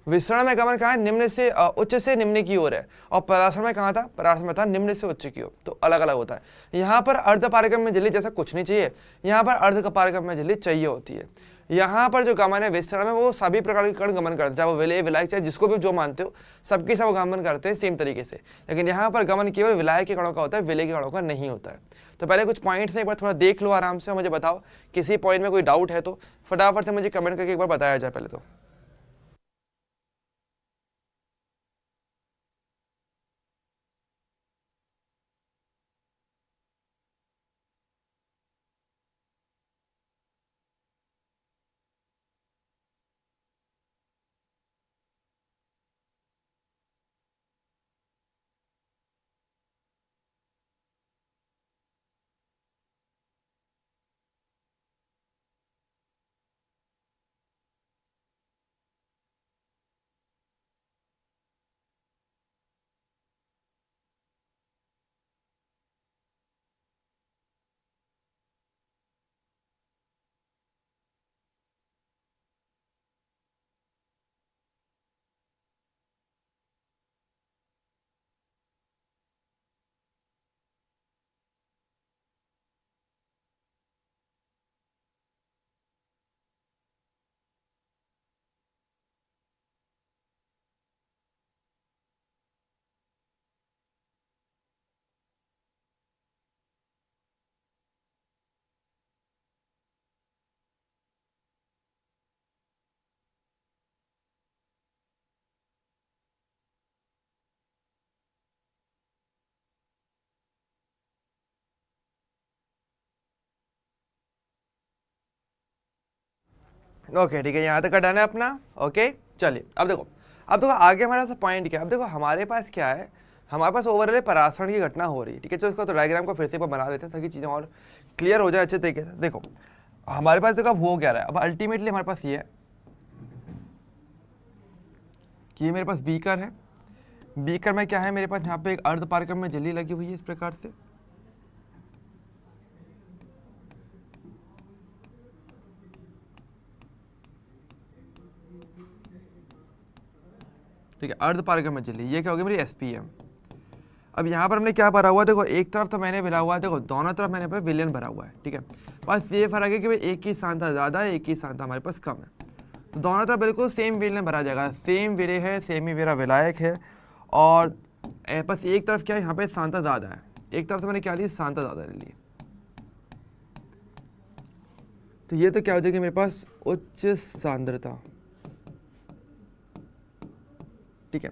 विसरण में गमन कहाँ है, निम्न से उच्च से निम्न की ओर है, और परासरण में कहाँ था, परासरण में था निम्न से उच्च की ओर। तो अलग अलग होता है। यहाँ पर अर्धपारगम्य में झिल्ली जैसा कुछ नहीं चाहिए, यहाँ पर अर्धपारगम्य में झिल्ली चाहिए होती है। यहाँ पर जो गमन है विसरण में, वो सभी प्रकार के कण गमन करते हैं, चाहे वो विलय विलायक, चाहे जिसको भी जो मानते हो, सबके सब गमन करते हैं सेम तरीके से। लेकिन यहाँ पर गमन केवल विलायक के कणों का होता है, विलय के कणों का नहीं होता है। तो पहले कुछ पॉइंट्स एक बार थोड़ा देख लो आराम से और मुझे बताओ, किसी पॉइंट में कोई डाउट है तो फटाफट से मुझे कमेंट करके एक बार बताया जाए पहले तो। ओके ठीक है, यहाँ तक का डन है अपना। ओके चलिए अब देखो आगे हमारे पास पॉइंट क्या है। अब देखो हमारे पास क्या है, हमारे पास ओवरऑल परासरण की घटना हो रही है, ठीक है। तो इसको तो डायग्राम को फिर से बना लेते हैं ताकि चीज़ें और क्लियर हो जाए अच्छे तरीके से। देखो हमारे पास देखो अब हो क्या रहा है, अब अल्टीमेटली हमारे पास ये है कि ये मेरे पास बीकर है। बीकर में क्या है, मेरे पास यहाँ पे एक अर्धपारगम में झिल्ली लगी हुई है इस प्रकार से, ठीक है। अर्धपारगम में झिल्ली, ये क्या होगी मेरी एसपीएम। अब यहाँ पर हमने क्या भरा हुआ है, देखो एक तरफ तो मैंने भरा हुआ है, देखो दोनों तरफ मैंने पे विलयन भरा हुआ है, ठीक है। बस ये फर्क है कि भाई एक की सांद्रता ज़्यादा है, एक की सांद्रता हमारे पास कम है, तो दोनों तरफ बिल्कुल सेम विलयन भरा जाएगा, सेम विलय है, सेम ही मेरा विलायक है। और बस एक तरफ क्या है, यहाँ पे सांद्रता ज़्यादा है, एक तरफ से मैंने क्या ली, सांद्रता ज़्यादा ले ली। तो ये तो क्या हो जाएगी मेरे पास उच्च सांद्रता, ठीक है।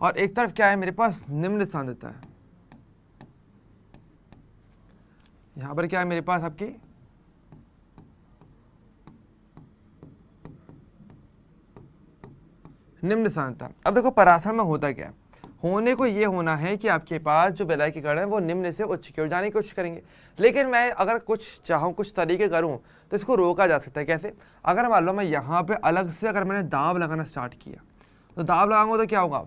और एक तरफ क्या है मेरे पास निम्न सांद्रता है, यहां पर क्या है मेरे पास आपकी निम्न सांद्रता। अब देखो परासरण में होता क्या है, होने को ये होना है कि आपके पास जो विलायकी कण है वो निम्न से उच्च की ओर जाने की कोशिश करेंगे। लेकिन मैं अगर कुछ चाहूँ, कुछ तरीके करूँ तो इसको रोका जा सकता है। कैसे, अगर मान लो मैं यहाँ पे अलग से अगर मैंने दाब लगाना स्टार्ट किया, तो दाब लगाऊंगा तो क्या होगा,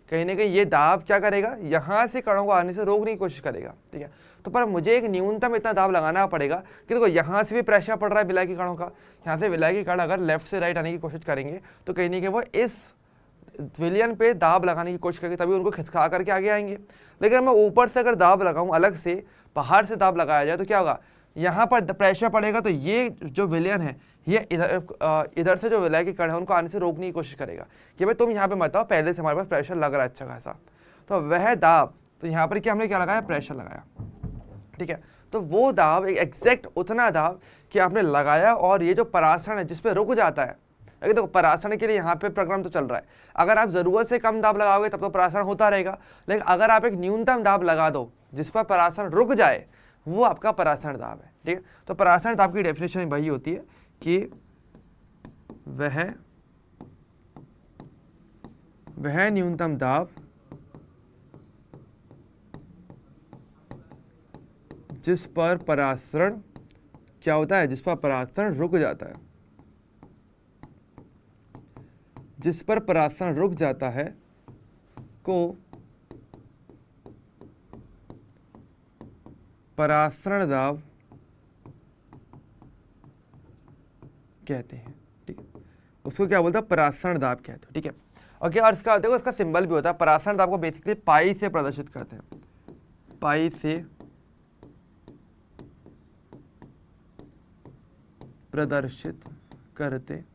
कहीं ना कहीं ये दाब क्या करेगा, यहाँ से कणों को आने से रोकने की कोशिश करेगा, ठीक है। तो पर मुझे एक न्यूनतम इतना दाब लगाना पड़ेगा कि देखो यहाँ से भी प्रेशर पड़ रहा है विलायकी कणों का, यहाँ से विलायकी कण अगर लेफ्ट से राइट आने की कोशिश करेंगे तो कहीं ना कहीं वो इस विलयन पे दाब लगाने की कोशिश करेंगे, तभी उनको खिसका करके आगे आएंगे। लेकिन मैं ऊपर से अगर दाब लगाऊं, अलग से बाहर से दाब लगाया जाए तो क्या होगा, यहाँ पर प्रेशर पड़ेगा तो ये जो विलयन है ये इधर से जो विलायकी कण है उनको आने से रोकने की कोशिश करेगा कि भाई तुम यहाँ पे मत आओ, पहले से हमारे पास प्रेशर लग रहा है अच्छा खासा। तो वह दाब, तो यहाँ पर क्या हमने क्या लगाया, प्रेशर लगाया, ठीक है। तो वो दाब एक एग्जैक्ट उतना दाब कि आपने लगाया और ये जो परासरण है जिस पे रुक जाता है। अगर देखो परासरण के लिए यहाँ पे प्रक्रम तो चल रहा है, अगर आप ज़रूरत से कम दाब लगाओगे तब तो परासरण होता रहेगा, लेकिन अगर आप एक न्यूनतम दाब लगा दो जिस पर परासरण रुक जाए, वो आपका परासरण दाब है, ठीक है। तो परासरण दाब की डेफिनेशन वही होती है कि वह न्यूनतम दाब जिस पर परासरण क्या होता है, जिस पर परासरण रुक जाता है, जिस पर परासरण रुक जाता है को परासरण दाब कहते हैं, ठीक है। उसको क्या बोलते हैं, परासरण दाब कहते हैं, ठीक है। ओके, और इसका देखो इसका सिंबल भी होता है, परासरण दाब को बेसिकली पाई से प्रदर्शित करते हैं, पाई से प्रदर्शित करते हैं,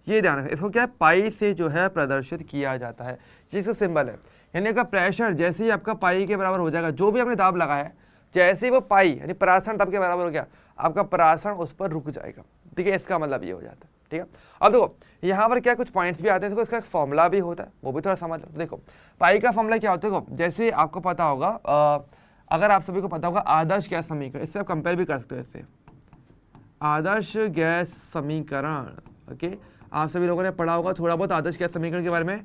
ये ध्यान रखें। इसको क्या है, पाई से जो है प्रदर्शित किया जाता है, जिसका सिंबल है। यानी का प्रेशर जैसे ही आपका पाई के बराबर हो जाएगा, जो भी आपने दाब लगाया है, जैसे ही वो पाई यानी परासरण दाब के बराबर हो गया, आपका परासरण उस पर रुक जाएगा, ठीक है। इसका मतलब ये हो जाता है, ठीक है। अब देखो यहाँ पर क्या कुछ पॉइंट्स भी आते हैं, देखो इसका एक फॉर्मूला भी होता है, वो भी थोड़ा समझ लो। देखो पाई का फॉर्मूला क्या होता है, देखो जैसे आपको पता होगा, अगर आप सभी को पता होगा आदर्श गैस समीकरण, इससे आप कंपेयर भी कर सकते हो, इससे आदर्श गैस समीकरण। ओके, आप सभी लोगों ने पढ़ा होगा थोड़ा बहुत आदर्श गैस समीकरण के बारे में,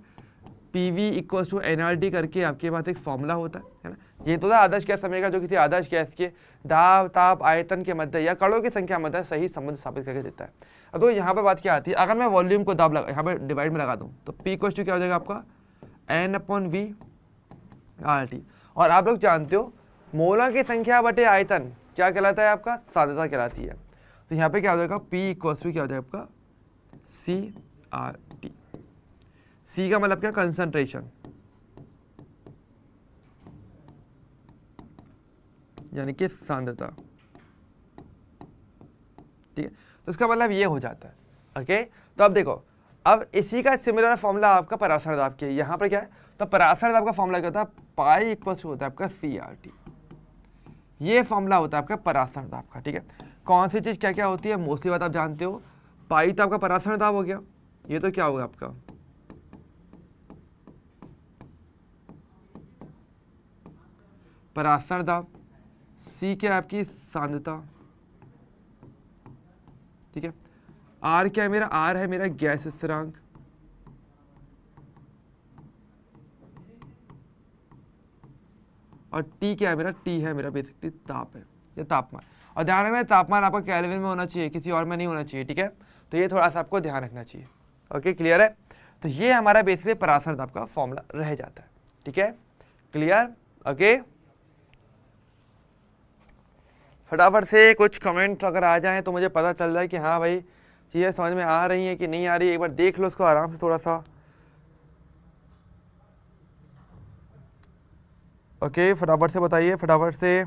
PV = nRT करके आपके पास एक फॉर्मूला होता है ना। ये तो था आदर्श गैस समीकरण जो किसी आदर्श गैस के दाब, ताप, आयतन के मध्य या कणों की संख्या मध्य सही संबंध स्थापित करके देता है। अब तो यहाँ पर बात क्या आती है, अगर मैं वॉल्यूम को दाब लगा यहाँ पर डिवाइड में लगा दूँ तो P = क्या हो जाएगा आपका N/V/RT। और आप लोग जानते हो मोलों की संख्या बटे आयतन क्या कहलाता है, आपका सांद्रता कहलाती है। तो यहाँ पे क्या हो जाएगा, P = क्या हो जाएगा आपका CRT। C का मतलब क्या, कंसंट्रेशन, यानी कि सांद्रता, ठीक है। तो इसका मतलब ये हो जाता है, ओके। तो अब देखो, अब इसी का सिमिलर फॉर्मूला आपका परासरण दाब के यहाँ पर क्या है, तो परासरण दाब का फॉर्मूला क्या होता है, पाई = होता है आपका CRT। ये फॉर्मूला होता है आपका परासरण दाब का, ठीक है। कौन सी चीज़ क्या क्या होती है, मोस्टली बात आप जानते हो। पाई तो आपका परासरण दाब हो गया, ये तो क्या होगा आपका परासरण दाब, C क्या है आपकी सांद्रता, ठीक है। आर क्या है मेरा, आर है मेरा गैस स्थिरांक, और टी क्या है मेरा, टी है मेरा बेसिकली ताप है, ये तापमान। और ध्यान रखना तापमान आपका केल्विन में होना चाहिए, किसी और में नहीं होना चाहिए, ठीक है। तो ये थोड़ा सा आपको ध्यान रखना चाहिए। ओके, क्लियर है। तो ये हमारा बेसिकली पराशर ताप का फॉर्मूला रह जाता है, ठीक है, क्लियर। ओके, फटाफट से कुछ कमेंट अगर आ जाएं तो मुझे पता चल जाए कि हाँ भाई चीज़ें समझ में आ रही हैं कि नहीं आ रही है। एक बार देख लो उसको आराम से थोड़ा सा। ओके, फटाफट से बताइए, फटाफट से।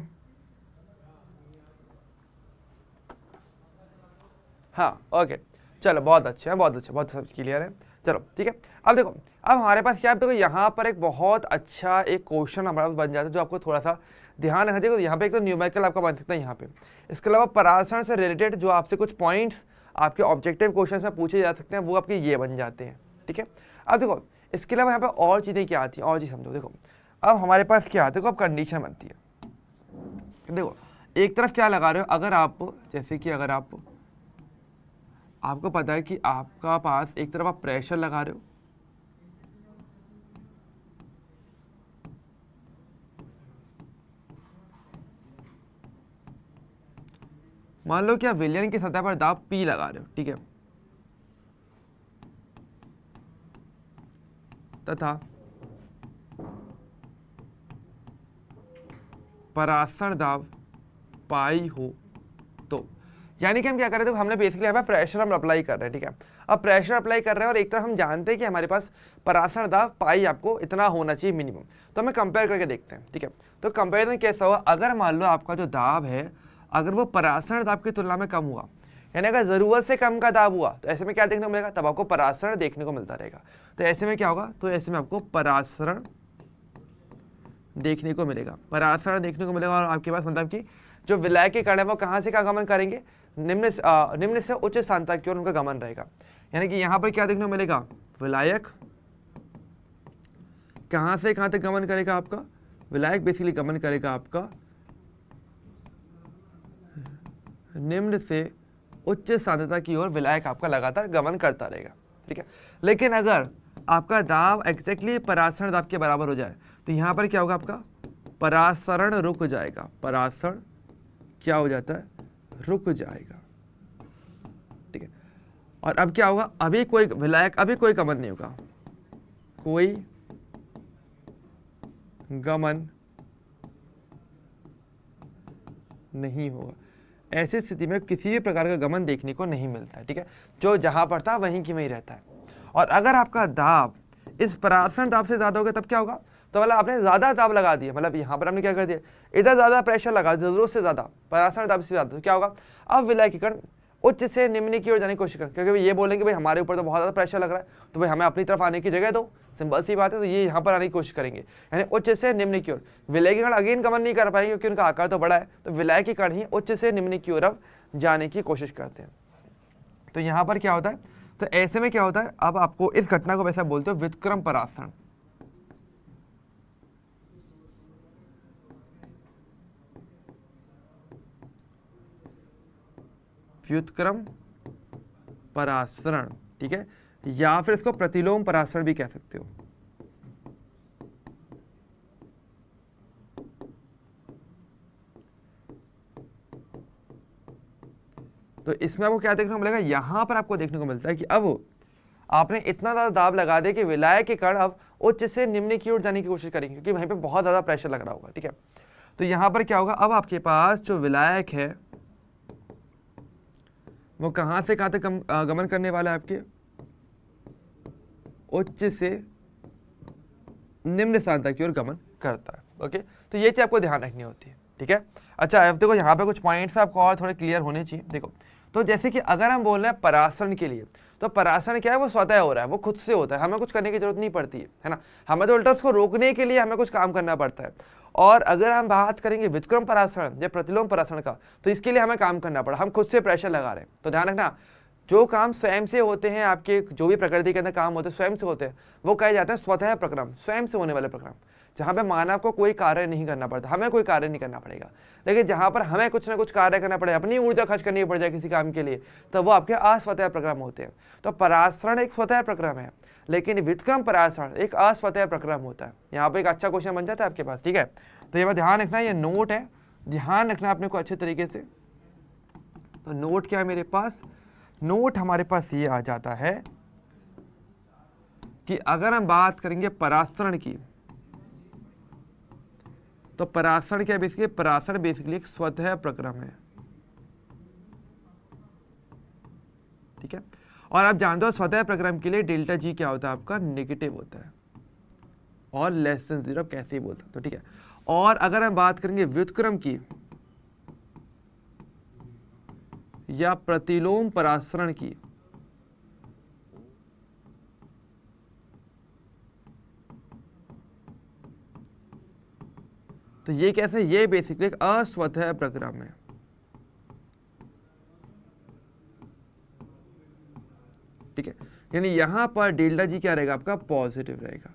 हाँ, ओके, चलो बहुत अच्छे हैं, बहुत अच्छा, बहुत सब क्लियर है। चलो ठीक है, अब देखो, अब हमारे पास क्या है, देखो यहाँ पर एक बहुत अच्छा एक क्वेश्चन हमारे पास बन जाता है जो आपको थोड़ा सा ध्यान रखना चाहिए। यहाँ पे एक तो न्यूमेरिकल आपका बन सकता है यहाँ पे, इसके अलावा पराशरण से रिलेटेड जो आपसे कुछ पॉइंट्स आपके ऑब्जेक्टिव क्वेश्चन में पूछे जा सकते हैं वो आपके ये बन जाते हैं, ठीक है। अब देखो इसके अलावा यहाँ पे और चीज़ें क्या आती हैं, और चीज़ समझो। देखो अब हमारे पास क्या आती है, देखो अब कंडीशन बनती है। देखो एक तरफ क्या लगा रहे हो, अगर आप जैसे कि अगर आपको पता है कि आपका पास एक तरफ आप प्रेशर लगा रहे हो, मान लो कि आप विलयन की सतह पर दाब P लगा रहे हो, ठीक है, तथा पराशर दाब पाई हो, तो यानी कि हम क्या कर रहे थे, हमने बेसिकली यहाँ पे प्रेशर हम अप्लाई कर रहे हैं, ठीक है। अब प्रेशर अप्लाई कर रहे हैं और एक तरफ हम जानते हैं कि हमारे पास पराशर दाब पाई आपको इतना होना चाहिए मिनिमम, तो हमें कंपेयर करके देखते हैं, ठीक है। तो कंपेरिजन कैसा हुआ, अगर मान लो आपका जो दाब है अगर वो पराशर दाब की तुलना में कम हुआ, यानी अगर ज़रूरत से कम का दाब हुआ, तो ऐसे में क्या देखने को मिलेगा, तब आपको पराशरण देखने को मिलता रहेगा। तो ऐसे में क्या होगा, तो ऐसे में आपको पराशरण देखने को मिलेगा, पराशरण देखने को मिलेगा। और आपके पास मतलब कि जो विलय के कण है वो कहाँ से कहाँ गमन करेंगे, निम्न से उच्च स्थान तक की ओर उनका गमन रहेगा। यानी कि यहाँ पर क्या देखने को मिलेगा, विलायक कहाँ से कहाँ तक गमन करेगा, आपका विलायक बेसिकली गमन करेगा आपका निम्न से उच्च सांद्रता की ओर, विलायक आपका लगातार गमन करता रहेगा, ठीक है। लेकिन अगर आपका दाब एग्जैक्टली पराशरण दाब के बराबर हो जाए तो यहाँ पर क्या होगा, आपका पराशरण रुक जाएगा, पराशरण क्या हो जाता है, रुक जाएगा, ठीक है। और अब क्या होगा, अभी कोई विलायक, अभी कोई गमन नहीं होगा, कोई गमन नहीं होगा। ऐसी स्थिति में किसी भी प्रकार का गमन देखने को नहीं मिलता है, ठीक है, जो जहां पर था वहीं की वहीं रहता है। और अगर आपका दाब इस पराशरण दाब से ज्यादा होगा तब क्या होगा, तो मतलब आपने ज्यादा दाब लगा दिया, मतलब यहाँ पर हमने क्या कर दिया, इधर ज्यादा प्रेशर लगा, जरूरत से ज्यादा, पराशरण दाब से ज्यादा, तो क्या होगा, अब विलय के कण उच्च से निम्न की ओर जाने की कोशिश करें, क्योंकि ये बोलेंगे भाई हमारे ऊपर तो बहुत ज़्यादा प्रेशर लग रहा है, तो भाई हमें अपनी तरफ आने की जगह दो, सिंपल सी बात है। तो ये यहाँ पर आने की कोशिश करेंगे, यानी उच्च से निम्न की ओर। विलय के कण अगेन गमन नहीं कर पाएंगे क्योंकि उनका आकार तो बड़ा है, तो विलय के कण ही उच्च से निम्न की ओर अब जाने की कोशिश करते हैं। तो यहाँ पर क्या होता है, तो ऐसे में क्या होता है, अब आपको इस घटना को वैसा बोलते हो व्युत्क्रम पराशरण। व्युत्क्रम पराशरण, ठीक है, या फिर इसको प्रतिलोम पराशरण भी कह सकते हो। तो इसमें आपको क्या देखने को मिलेगा, यहां पर आपको देखने को मिलता है कि अब आपने इतना ज्यादा दाब लगा दिया कि विलय के कण अब उच्च से निम्न की ओर जाने की कोशिश करेंगे क्योंकि वहीं पे बहुत ज्यादा प्रेशर लग रहा होगा, ठीक है। तो यहां पर क्या होगा, अब आपके पास जो विलायक है वो कहां से कहां तक गमन करने वाला है, आपके उच्च से निम्न स्थान तक की ओर गमन करता है। ओके, तो ये चीज आपको ध्यान रखनी होती है, ठीक है। अच्छा अब देखो यहाँ पे कुछ पॉइंट्स आपको और थोड़े क्लियर होने चाहिए। देखो तो जैसे कि अगर हम बोल रहे हैं पराशरण के लिए, तो पराशरण क्या है, वो स्वतः हो रहा है, वो खुद से होता है, हमें कुछ करने की जरूरत नहीं पड़ती है ना। हमें तो उल्टा उसको रोकने के लिए हमें कुछ काम करना पड़ता है। और अगर हम बात करेंगे व्युत्क्रम पराशरण या प्रतिलोम पराशरण का, तो इसके लिए हमें काम करना पड़ा, हम खुद से प्रेशर लगा रहे हैं। तो ध्यान रखना, जो काम स्वयं से होते हैं, आपके जो भी प्रकृति के अंदर काम होते हैं स्वयं से होते हैं, वो कहे जाते हैं स्वतः प्रक्रम, स्वयं से होने वाले प्रक्रम। जहाँ पे मानव को कोई कार्य नहीं करना पड़ता, हमें कोई कार्य नहीं करना पड़ेगा। लेकिन जहाँ पर हमें कुछ ना कुछ कार्य करना पड़े, अपनी ऊर्जा खर्च करनी पड़ जाए किसी काम के लिए, तो वो आपके अस्वतः प्रक्रम होते हैं। तो परासरण एक स्वतः प्रक्रम है, लेकिन व्युत्क्रम परासरण एक अस्वतः प्रक्रम होता है। यहाँ पे एक अच्छा क्वेश्चन बन जाता है आपके पास, ठीक है। तो ये बात ध्यान रखना, ये नोट है, ध्यान रखना अपने को अच्छे तरीके से। तो नोट क्या है मेरे पास, नोट हमारे पास ये आ जाता है कि अगर हम बात करेंगे परासरण की, तो परासरण क्या है बेसिकली, परासरण बेसिकली एक स्वतः प्रक्रम है, ठीक है। और आप जानते हो स्वतः प्रक्रम के लिए डेल्टा जी क्या होता है आपका, नेगेटिव होता है और लेस देन 0 कैसे ही बोल सकते हो, ठीक है। और अगर हम बात करेंगे व्युत्क्रम की या प्रतिलोम परासरण की, तो ये कैसे, ये बेसिकली एक अस्वतः प्रक्रम है, ठीक है। यानी यहां पर डेल्टा जी क्या रहेगा आपका, पॉजिटिव रहेगा,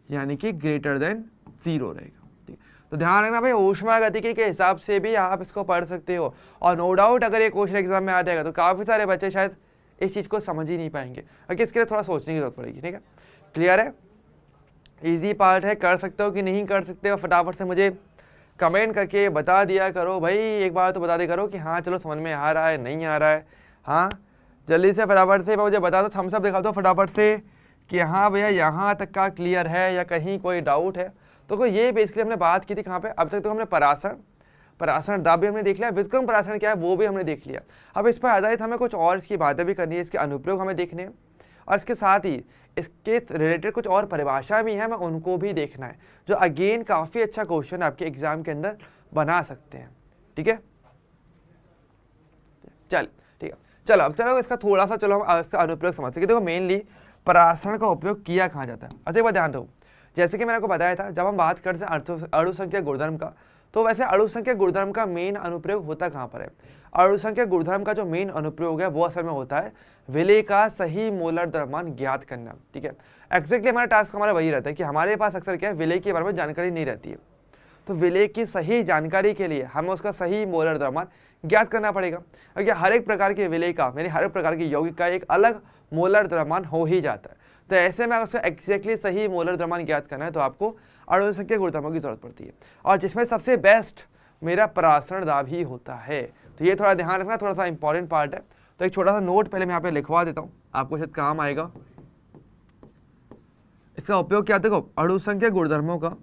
यानी कि ग्रेटर देन 0 रहेगा, ठीक है। तो ध्यान रखना भाई, ऊष्मागतिकी के हिसाब से भी आप इसको पढ़ सकते हो। और नो डाउट अगर ये क्वेश्चन एग्जाम में आ जाएगा तो काफी सारे बच्चे शायद इस चीज को समझ ही नहीं पाएंगे, अगर इसके लिए थोड़ा सोचने की जरूरत पड़ेगी, ठीक है। क्लियर है, इजी पार्ट है, कर सकते हो कि नहीं कर सकते हो फटाफट से मुझे कमेंट करके बता दिया करो भाई। एक बार तो बता दिया करो कि हाँ चलो समझ में आ रहा है, नहीं आ रहा है। हाँ जल्दी से फटाफट से मुझे बता दो, थम्स अप दिखा दो फटाफट से कि हाँ भैया यहाँ तक का क्लियर है या कहीं कोई डाउट है। तो ये बेसिकली हमने बात की थी कहाँ पे, अब तक तो हमने परासरण दाब भी हमने देख लिया, व्युत्क्रम परासरण क्या है वो भी हमने देख लिया। अब इस पर आधारित हमें कुछ और इसकी बातें भी करनी है, इसके अनुप्रयोग हमें देखने हैं, और इसके साथ ही इसके रिलेटेड कुछ और परिभाषा भी है, हमें उनको भी देखना है, जो अगेन काफ़ी अच्छा क्वेश्चन आपके एग्जाम के अंदर बना सकते हैं, ठीक है। चल ठीक है, चलो अब चलो इसका थोड़ा सा चलो हम इसका अनुप्रयोग समझ सके। देखो मेनली परासरण का उपयोग किया कहाँ जाता है। अच्छा एक बात ध्यान दो, जैसे कि मैंने आपको बताया था जब हम बात करते हैं अणु संख्या गुणधर्म का, तो वैसे अणु संख्या गुणधर्म का मेन अनुप्रयोग होता कहाँ पर है। अणु संख्या गुणधर्म का जो मेन अनुप्रयोग है वो असल में होता है विलेय का सही मोलर द्रव्यमान ज्ञात करना, ठीक है। एक्जैक्टली हमारा टास्क हमारा वही रहता है कि हमारे पास अक्सर क्या है, विलेय के बारे में जानकारी नहीं रहती है, तो विलेय की सही जानकारी के लिए हमें उसका सही मोलर द्रव्यमान ज्ञात करना पड़ेगा। क्योंकि हर एक प्रकार के विलेय का यानी हर एक प्रकार की यौगिक का एक अलग मोलर द्रव्यमान हो ही जाता है। तो ऐसे में उसका एक्जैक्टली सही मोलर द्रव्यमान ज्ञात करना है तो आपको अणु संख्या गुणधर्मों की जरूरत पड़ती है, और जिसमें सबसे बेस्ट मेरा परासरण दाब ही होता है। तो ये थोड़ा ध्यान रखना, थोड़ा सा इंपॉर्टेंट पार्ट है। तो एक छोटा सा नोट पहले मैं यहाँ पे लिखवा देता हूँ, आपको शायद काम आएगा। इसका उपयोग क्या, देखो अणु संख्या गुणधर्मों का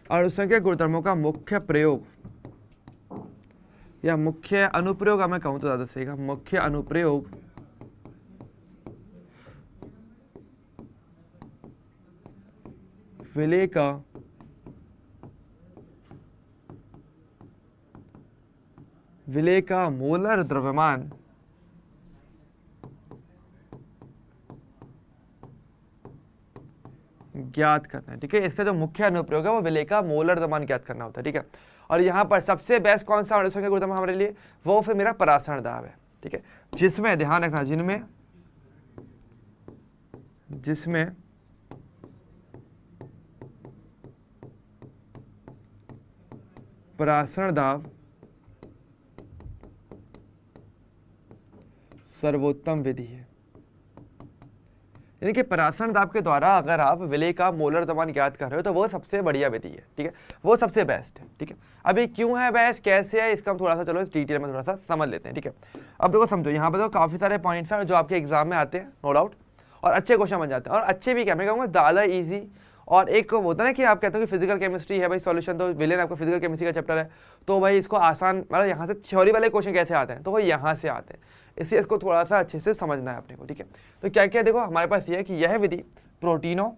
अणुसंख्या गुणधर्मों का मुख्य प्रयोग या मुख्य अनुप्रयोग मैं कहूं तो ज्यादा सही, मुख्य अनुप्रयोग विलेय का मोलर द्रव्यमान ज्ञात करना है, ठीक है। इसका जो मुख्य अनुप्रयोग है वो विलेय का मोलर द्रव्यमान ज्ञात करना होता है, ठीक है। और यहाँ पर सबसे बेस्ट कौन सा अणु संख्या गुणधर्म हमारे लिए, वो फिर मेरा परासरण दाब है, ठीक है। जिसमें ध्यान रखना, जिसमें परासरण दाब सर्वोत्तम विधि है। यानी कि परासरण दाब के द्वारा अगर आप विलेय का मोलर द्रव्यमान ज्ञात कर रहे हो तो वो सबसे बढ़िया विधि है, ठीक है, वो सबसे बेस्ट है, ठीक है। अभी क्यों है बेस्ट, कैसे है, इसका हम थोड़ा सा चलो इस डिटेल में थोड़ा सा समझ लेते हैं, ठीक है। अब देखो समझो, यहाँ पर तो काफी सारे पॉइंट्स हैं जो आपके एग्जाम में आते हैं नो डाउट, और अच्छे क्वेश्चन बन जाते हैं, और अच्छे भी क्या मैं कहूँगा ज़्यादा ईजी। और एक होता है ना कि आप कहते हो कि फिजिकल केमिस्ट्री है भाई सॉल्यूशन, तो विलेन आपका फिजिकल केमिस्ट्री का चैप्टर है, तो भाई इसको आसान मतलब यहाँ से थ्योरी वाले क्वेश्चन कैसे आते हैं, तो वो यहाँ से आते हैं, इसलिए इसको थोड़ा सा अच्छे से समझना है अपने को, ठीक है। तो क्या क्या देखो हमारे पास ये है कि यह विधि प्रोटीनों,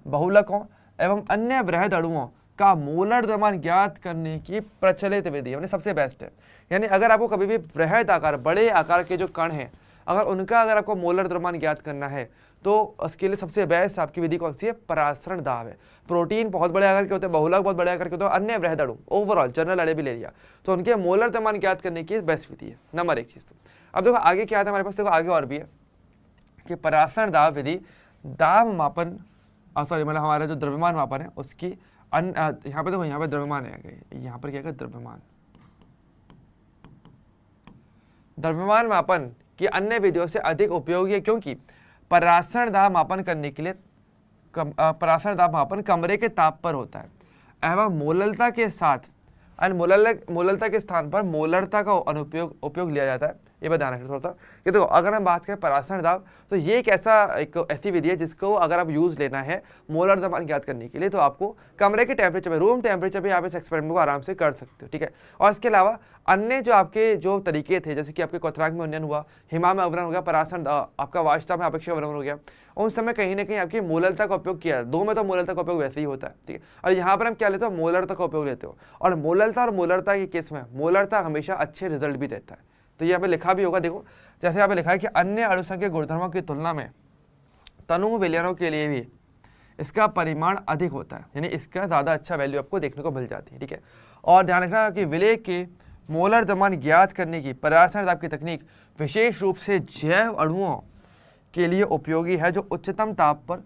बहुलकों एवं अन्य बृहद अणुओं का मोलर द्रव्यमान ज्ञात करने की प्रचलित विधि है, सबसे बेस्ट है। यानी अगर आपको कभी भी बृहद आकार, बड़े आकार के जो कण हैं, अगर उनका अगर आपको मोलर द्रव्यमान ज्ञात करना है तो उसके लिए सबसे बेस्ट आपकी विधि कौन सी है, परासरण दाब है। प्रोटीन बहुत बड़े आकार के होते हैं, बहुलक बहुत बड़े आकार के होते हैं, अन्य वृहद अणु ओवरऑल जनरल अरे भी ले लिया तो उनके मोलर द्रव्यमान ज्ञात करने की बेस्ट विधि है, नंबर 1 चीज़। तो अब देखो आगे क्या आता है हमारे पास, देखो आगे और भी है कि परासरण दाब विधि दाब मापन सॉरी मतलब हमारा जो द्रव्यमान मापन है उसकी यहाँ पे देखो, यहाँ पे द्रव्यमान है, यहाँ पर क्या है द्रव्यमान, द्रव्यमान मापन की अन्य विधियों से अधिक उपयोगी है, क्योंकि परासरण दाब मापन करने के लिए परासरण दाब मापन कमरे के ताप पर होता है एवं मोललता के साथ मोललता के स्थान पर मोलरता का उपयोग लिया जाता है। ये बात ध्यान रखना थोड़ा सा कि देखो अगर हम बात करें परासरण दाब तो ये एक ऐसी विधि है जिसको अगर आप यूज़ लेना है मोलर द्रव्यमान ज्ञात करने के लिए तो आपको कमरे के टेम्परेचर पे, रूम टेम्परेचर पे आप इस एक्सपेरिमेंट को आराम से कर सकते हो, ठीक है। और इसके अलावा अन्य जो आपके जो तरीके थे, जैसे कि आपके क्वथनांक में उन्नयन हुआ, हिमा में अवरण हो गया, परासरण आपका वाष्ता में अपेक्षित अवरण हो गया, उन समय कहीं ना कहीं आपकी मोलरता का उपयोग किया। दो में तो मोलरता का उपयोग वैसे ही होता है, ठीक है। और यहाँ पर हम क्या लेते हो, मोलरता का उपयोग लेते हो। और मोलरता के केस में मोलरता हमेशा अच्छे रिजल्ट भी देता है। तो यहाँ पे लिखा भी होगा, देखो जैसे यहाँ पे लिखा है कि अन्य अणुसंख्यक गुणधर्मों की तुलना में तनु विलयनों के लिए भी इसका परिमाण अधिक होता है, यानी इसका ज़्यादा अच्छा वैल्यू आपको देखने को मिल जाती है, ठीक है। और ध्यान रखना कि विलय के मोलर द्रव्यमान ज्ञात करने की परासरण दाब की तकनीक विशेष रूप से जैव अणुओं के लिए उपयोगी है जो उच्चतम ताप पर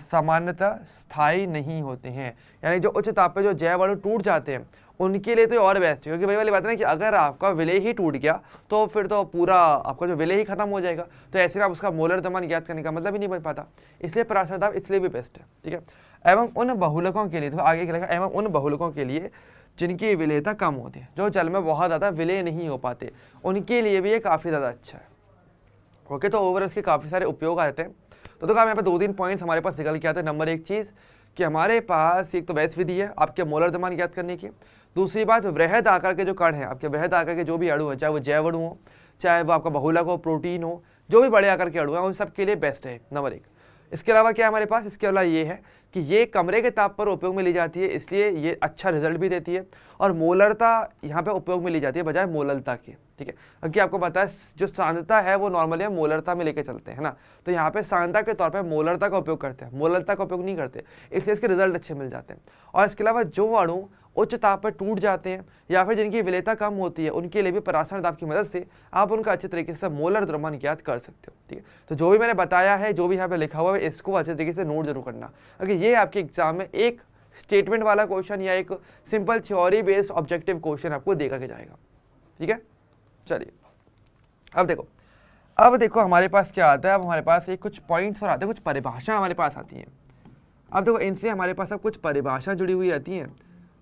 सामान्यतः स्थायी नहीं होते हैं। यानी जो उच्च ताप पर जो जैव अणु टूट जाते हैं उनके लिए तो और बेस्ट है, क्योंकि वही वाली बात है ना कि अगर आपका विलय ही टूट गया तो फिर तो पूरा आपका जो विलय ही खत्म हो जाएगा, तो ऐसे में आप उसका मोलर द्रव्यमान ज्ञात करने का मतलब ही नहीं बन पाता। इसलिए परासरण दाब इसलिए भी बेस्ट है, ठीक है। एवं उन बहुलकों के लिए, तो आगे क्या लिखा, एवं उन बहुलकों के लिए जिनकी विलयता कम होती है, जो जल में बहुत ज़्यादा विलय नहीं हो पाते, उनके लिए भी ये काफ़ी ज़्यादा अच्छा है। ओके, तो ओवरऑल इसके काफ़ी सारे उपयोग आते हैं। तो देखो यहाँ पे 2-3 पॉइंट्स हमारे पास निकल के आते हैं। नंबर 1 चीज़ कि हमारे पास एक तो बेस्ट विधि है आपके मोलर द्रव्यमान ज्ञात करने की। दूसरी बात, वृहद आकार के जो कण हैं, आपके वृहद आकार के जो भी अणु हैं, चाहे वो जैव अणु हो, चाहे वो आपका बहुलक हो, प्रोटीन हो, जो भी बड़े आकार के अणु हैं, उन सब के लिए बेस्ट है, नंबर 1। इसके अलावा क्या है हमारे पास, इसके अलावा ये है कि ये कमरे के ताप पर उपयोग में ली जाती है, इसलिए ये अच्छा रिजल्ट भी देती है। और मोलरता यहाँ पे उपयोग में ली जाती है बजाय मोललता के, ठीक है। क्योंकि आपको पता है जो सांद्रता है वो नॉर्मली हम मोलरता में लेके चलते हैं ना, तो यहाँ पे सांद्रता के तौर पे मोलरता का उपयोग करते हैं, मोललता का उपयोग नहीं करते, इसलिए इसके रिजल्ट अच्छे मिल जाते हैं। और इसके अलावा जो अणु उच्च ताप पर टूट जाते हैं या फिर जिनकी विलयता कम होती है, उनके लिए भी परासरण दाब की मदद से आप उनका अच्छे तरीके से मोलर द्रव्यमान ज्ञात कर सकते हो, ठीक है। तो जो भी मैंने बताया है, जो भी यहाँ पे लिखा हुआ है, इसको अच्छे तरीके से नोट जरूर करना, क्योंकि ये आपके एग्जाम में एक स्टेटमेंट वाला क्वेश्चन या एक simple theory based objective question आपको दे करके जाएगा, ठीक है। चलिए अब देखो हमारे पास क्या आता है, अब हमारे पास एक कुछ पॉइंट्स और आते हैं, कुछ परिभाषा हमारे पास आती हैं। अब देखो इनसे हमारे पास अब कुछ परिभाषा जुड़ी हुई रहती हैं,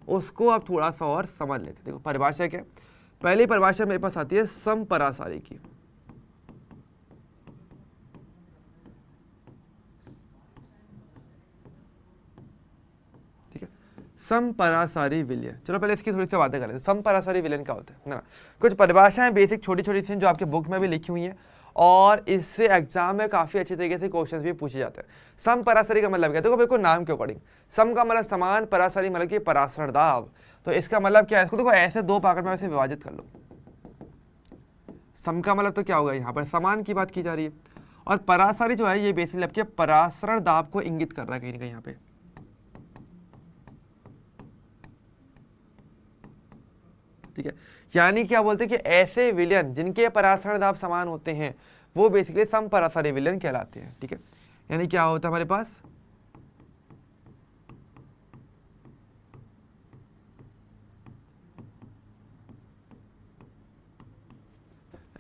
उसको आप थोड़ा सा और समझ लेते हैं। देखो परिभाषा क्या, पहली परिभाषा मेरे पास आती है समपरासारी की। ठीक है, समपरासारी विलयन। चलो पहले इसकी थोड़ी सी बातें कर लेते हैं। समपरासारी विलयन क्या होता है ना, कुछ परिभाषाएं बेसिक छोटी छोटी सी जो आपके बुक में भी लिखी हुई हैं और इससे एग्जाम में काफ़ी अच्छे तरीके से क्वेश्चंस भी पूछे जाते हैं। समपरासारी का मतलब क्या है, देखो बिल्कुल नाम के अकॉर्डिंग, सम का मतलब समान, परासारी मतलब कि परासरण दाब। तो इसका मतलब क्या है, इसको देखो ऐसे दो पार्ट में वैसे विभाजित कर लो। सम का मतलब तो क्या होगा, यहाँ पर समान की बात की जा रही है, और परासारी जो है ये बेसिकली आपके परासरण दाब को इंगित कर रहा है कहीं ना कहीं यहाँ पे। ठीक है, यानी क्या बोलते हैं कि ऐसे विलयन जिनके परासरण दाब समान होते हैं वो बेसिकली समपरासारी विलयन कहलाते हैं। ठीक है, यानी क्या होता है हमारे पास,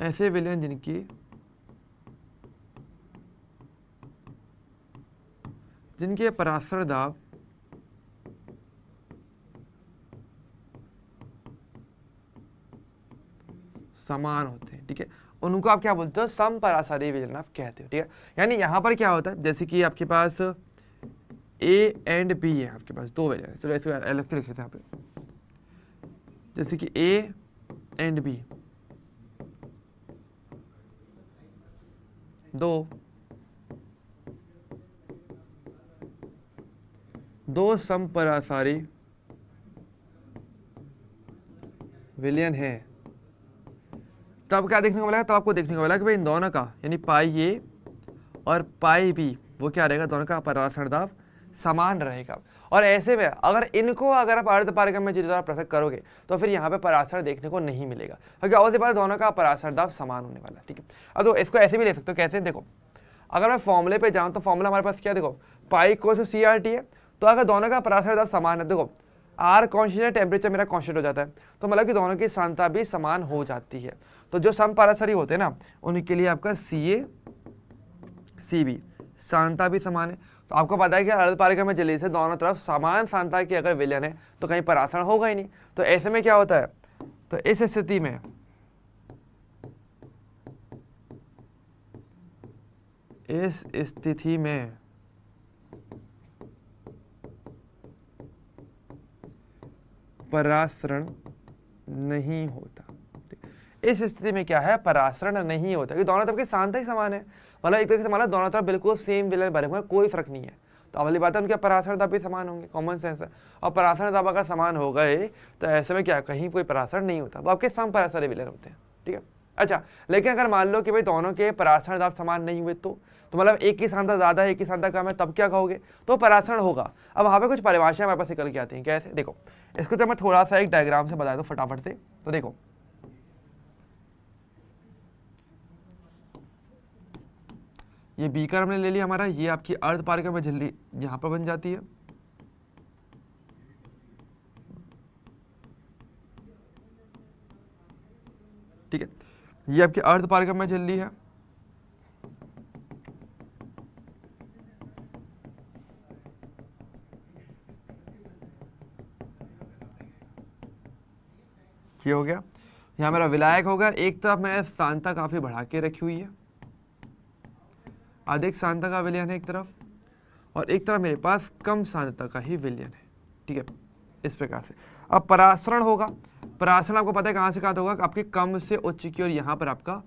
ऐसे विलयन जिनके परासरण दाब समान होते हैं। ठीक है, उनको आप क्या बोलते हो, समपरासारी विलयन आप कहते हो। ठीक है, यानी यहां पर क्या होता है, जैसे कि आपके पास ए एंड बी है, आपके पास दो विलयन है, चलो ऐसे अलग से लिख लेते हैं यहाँ पे, जैसे कि ए एंड बी दो समपरासारी विलयन है, तब क्या देखने को मिला, तब आपको देखने को मिला कि भाई इन दोनों का यानी पाई ए और पाई बी वो क्या रहेगा, दोनों का परासरण दाब समान रहेगा। और ऐसे में अगर इनको अगर आप अर्धपारगम्य में द्वारा पृथक करोगे तो फिर यहाँ पे परासरण देखने को नहीं मिलेगा, क्योंकि और बात दोनों का परासरण दाब समान होने वाला है। ठीक है, अब तो इसको ऐसे भी ले सकते हो, कैसे देखो, अगर मैं फॉर्मूले पे जाऊँ तो फॉर्मूला हमारे पास क्या, देखो pi equal C R T है, तो अगर दोनों का परासरण दाब समान है, देखो आर कॉन्स्टेंट है, टेम्परेचर मेरा कॉन्स्टेंट हो जाता है, तो मतलब कि दोनों की सांद्रता भी समान हो जाती है। तो जो समपरासरी होते हैं ना उनके लिए आपका सी ए सी बी सांद्रता भी समान है। तो आपको पता है कि अर्धपारगम्य झिल्ली से दोनों तरफ समान सांद्रता की अगर विलयन है तो कहीं परासरण होगा ही नहीं। तो ऐसे में क्या होता है, तो इस स्थिति में परासरण नहीं होता। इस स्थिति में क्या है, परासरण नहीं होता, क्योंकि दोनों तरफ की सांद्रता ही समान है। मतलब एक तरीके से मतलब दोनों तरफ बिल्कुल सेम विलयन भरे हुए हैं, कोई फर्क नहीं है। तो अगली बात है उनके परासरण दाब भी समान होंगे, कॉमन सेंस है। और परासरण दाब अगर समान हो गए तो ऐसे में क्या, कहीं कोई परासरण नहीं होता, वो आपके समपरासरी विलयन होते हैं। ठीक है, अच्छा लेकिन अगर मान लो कि भाई दोनों के परासरण दाब समान नहीं हुए तो मतलब एक की सांद्रता ज़्यादा है, एक की सांद्रता कम है, तब क्या कहोगे, तो परासरण होगा। अब वहाँ पे कुछ परिभाषाएं हमारे पास निकल के आती हैं, कैसे, देखो इसको जब मैं थोड़ा सा एक डायग्राम से बता दूँ फटाफट से, तो देखो ये बीकर हमने ले लिया हमारा, ये आपकी अर्धपारगम्य झिल्ली यहाँ पर बन जाती है। ठीक है, ये आपकी अर्धपारगम्य झिल्ली है। ये हो गया, यहाँ मेरा विलायक होगा। एक तरफ मैंने सांद्रता काफी बढ़ा के रखी हुई है, अधिक सांद्रता का विलयन है एक तरफ, और एक तरफ मेरे पास कम सांद्रता का ही विलयन है। ठीक है, इस प्रकार से। अब परासरण होगा, परासरण आपको पता है कहाँ से कहाँ होगा, आपके कम से उच्च की ओर यहाँ पर आपका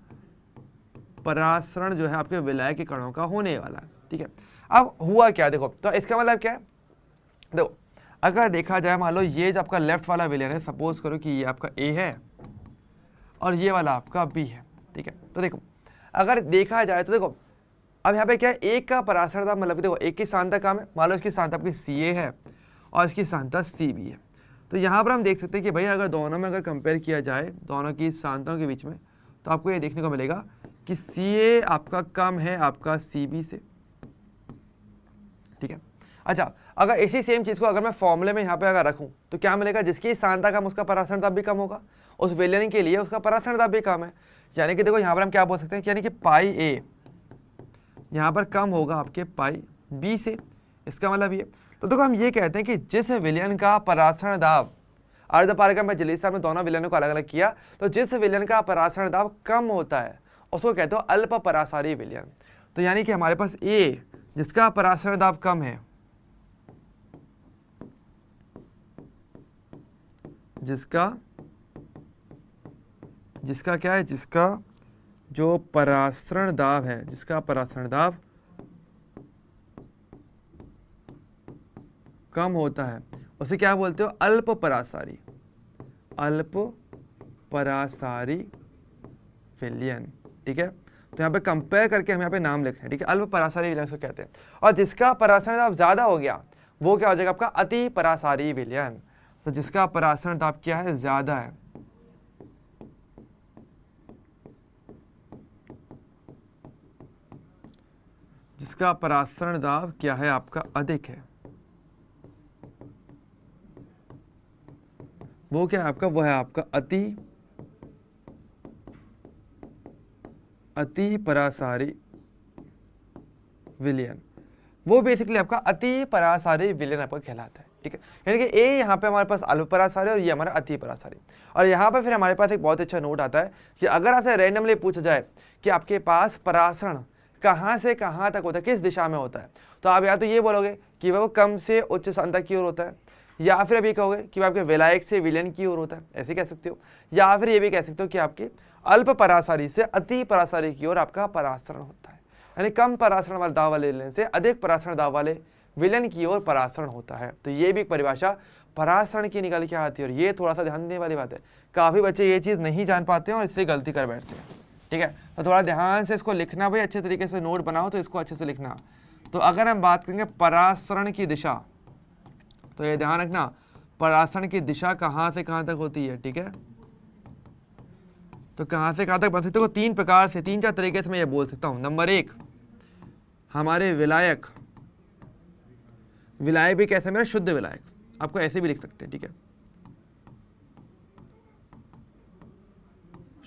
परासरण जो है आपके विलायक के कणों का होने वाला है। ठीक है, अब हुआ क्या, देखो तो इसका मतलब क्या है, देखो अगर देखा जाए मान लो ये जो आपका लेफ्ट वाला विलयन है, सपोज करो कि ये आपका ए है और ये वाला आपका बी है। ठीक है, तो देखो अगर देखा जाए तो देखो अब यहाँ पे क्या है, एक का परासरण दाब मतलब देखो एक की सांद्रता कम है, मान लो इसकी सांद्रता आपकी सी ए है और इसकी सांद्रता सी बी है। तो यहाँ पर हम देख सकते हैं कि भाई अगर दोनों में अगर कंपेयर किया जाए दोनों की सांद्रताओं के बीच में, तो आपको ये देखने को मिलेगा कि सी ए आपका कम है आपका सी बी से। ठीक है, अच्छा अगर इसी सेम चीज़ को अगर मैं फॉर्मूले में यहाँ पे अगर रखूँ तो क्या मिलेगा, जिसकी सांद्रता कम उसका परासरण दाब भी कम होगा, उस विलयन के लिए उसका परासरण दाब भी कम है। यानी कि देखो यहाँ पर हम क्या बोल सकते हैं, यानी कि पाई ए यहाँ पर कम होगा आपके पाई बी से, इसका मतलब ये। तो देखो हम ये कहते हैं कि जिस विलयन का परासरण दाब अर्धपारगम्य झिल्ली से हमने दोनों विलयनों को अलग अलग किया, तो जिस विलयन का परासरण दाब कम होता है उसको कहते हो अल्प परासारी विलयन। तो यानी कि हमारे पास ए जिसका परासरण दाब कम है, जिसका क्या है, जिसका जो परासरण दाब है, जिसका परासरण दाब कम होता है उसे क्या बोलते हो, अल्प परासारी विलयन। ठीक है, तो यहाँ पे कंपेयर करके हम यहाँ पे नाम लिख रहे हैं। ठीक है, अल्प परासारी विलयन को कहते हैं। और जिसका परासरण दाब ज्यादा हो गया वो क्या हो जाएगा आपका अति परासारी विलयन। तो जिसका परासरण दाब क्या है, ज्यादा है, जिसका परासरण दाब क्या है आपका अधिक है, वो क्या है आपका, वो है आपका अति परासारी विलयन। वो बेसिकली आपका अति परासारी विलयन आपका कहलाता है। ठीक है, यानी कि ए यहाँ पे हमारे पास अल्प परासारी और ये हमारा अति परासारी। और यहाँ पे फिर हमारे पास एक बहुत अच्छा नोट आता है कि अगर आपसे रैंडमली पूछा जाए कि आपके पास परासरण कहाँ से कहाँ तक होता है, किस दिशा में होता है, तो आप या तो ये बोलोगे कि वो कम से उच्च सांद्रता की ओर होता है, या फिर अभी कहोगे कि आपके विलायक से विलयन की ओर होता है, ऐसे कह सकते हो। या फिर ये भी कह सकते हो कि आपके अल्प परासारी से अति परासारी की ओर आपका परासरण होता है, यानी कम परासरण वाले दाब वाले विलयन से अधिक परासरण दाब वाले विलयन की ओर परासरण होता है। तो ये भी एक परिभाषा परासरण की निकल के आती है, और ये थोड़ा सा ध्यान देने वाली बात है, काफ़ी बच्चे ये चीज़ नहीं जान पाते हैं और इससे गलती कर बैठते हैं। ठीक है। तो थोड़ा ध्यान से इसको लिखना भाई, अच्छे तरीके से नोट बनाओ तो इसको अच्छे से लिखना। तो अगर हम बात करेंगे परासरण की दिशा, तो ये ध्यान रखना परासरण की दिशा कहाँ से कहाँ तक होती है, ठीक है। तो कहाँ से कहाँ तक बन सकते हो, तीन प्रकार से, तीन चार तरीके से मैं ये बोल सकता हूँ। नंबर एक, हमारे विलायक, विलायक भी कैसे, मेरा शुद्ध विलायक, आपको ऐसे भी लिख सकते हैं, ठीक है।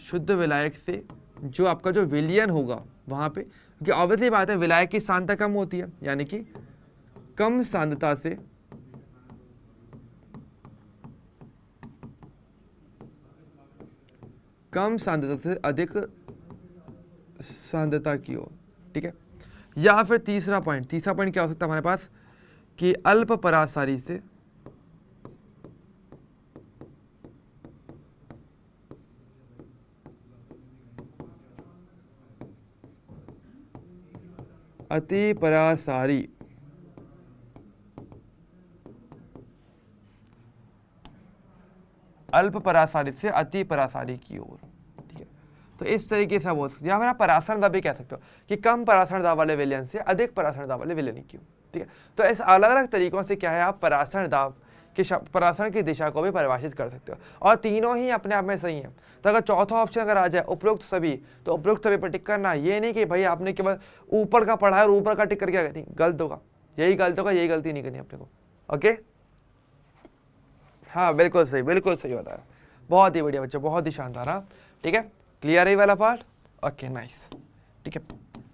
शुद्ध विलायक से जो आपका जो विलयन होगा वहां पे, क्योंकि ऑब्वियसली बात है विलायक की सांद्रता कम होती है, यानी कि कम सांद्रता से कम सांद्रता से अधिक सांद्रता की ओर, ठीक है। या फिर तीसरा पॉइंट क्या हो सकता है हमारे पास, कि अल्प परासारी से अति परासारी, अल्प परासारी से अति परासारी की ओर, ठीक है। तो इस तरीके से बोल सकते हैं, या फिर आप परासरण दाब भी कह सकते हो कि कम परासरण दाब वाले विलयन से अधिक परासरण दाब वाले विलयन की ओर, ठीक है। तो इस अलग अलग तरीकों से क्या है, आप परासरण दाब कि परासरण की दिशा को भी परिभाषित कर सकते हो, और तीनों ही अपने आप में सही है। तो अगर चौथा ऑप्शन अगर आ जाए उपरोक्त सभी, तो उपरोक्त सभी पर टिक करना, ये नहीं कि भाई आपने केवल ऊपर का पढ़ा है और ऊपर का टिक करके नहीं, गलत होगा, यही गलत होगा, यही गलती नहीं करनी अपने को। ओके, हाँ बिल्कुल सही बताया, बहुत ही बढ़िया बच्चों, बहुत ही शानदार। हाँ ठीक है, क्लियर है वाला पार्ट, ओके नाइस, ठीक है।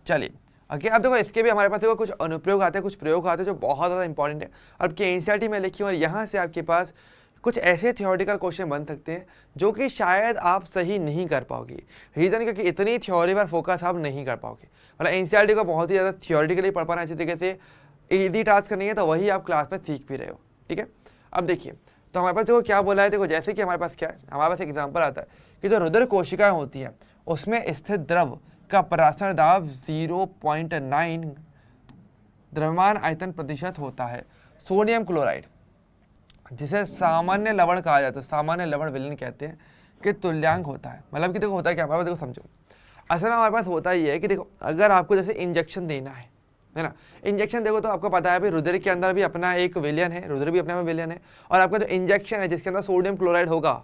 चलिए ओके, अब देखो इसके भी हमारे पास देखो कुछ अनुप्रयोग आते हैं, कुछ प्रयोग आते हैं जो बहुत ज़्यादा इंपॉर्टेंट है। अब के एनसीईआरटी में लिखी और यहाँ से आपके पास कुछ ऐसे थियोरेटिकल क्वेश्चन बन सकते हैं जो कि शायद आप सही नहीं कर पाओगे। रीज़न क्योंकि इतनी थ्योरी पर फोकस आप नहीं कर पाओगे, मतलब एनसीईआरटी को बहुत ही ज़्यादा थियोरेटिकली पढ़ पाना अच्छी तरीके से, ईजी टास्क नहीं है, तो वही आप क्लास में सीख भी रहे हो, ठीक है। अब देखिए, तो हमारे पास देखो क्या बोला है, देखो जैसे कि हमारे पास क्या है, हमारे पास एक एग्जाम्पल आता है कि जो रुधिर कोशिकाएं होती हैं उसमें स्थित द्रव का परासरण दाब 0.9 द्रव्यमान आयतन प्रतिशत होता है। सोडियम क्लोराइड, जिसे सामान्य लवण कहा जाता है, सामान्य लवण विलयन कहते हैं, कि तुल्यांक होता है। मतलब कि देखो होता है क्या, हमारे पास देखो समझो, असल में हमारे पास होता ये है कि देखो अगर आपको जैसे इंजेक्शन देना है ना, इंजेक्शन देखो तो आपको पता है भाई रुधिर के अंदर भी अपना एक विलयन है, रुधिर भी अपने में विलयन है, और आपका जो इंजेक्शन है जिसके अंदर सोडियम क्लोराइड होगा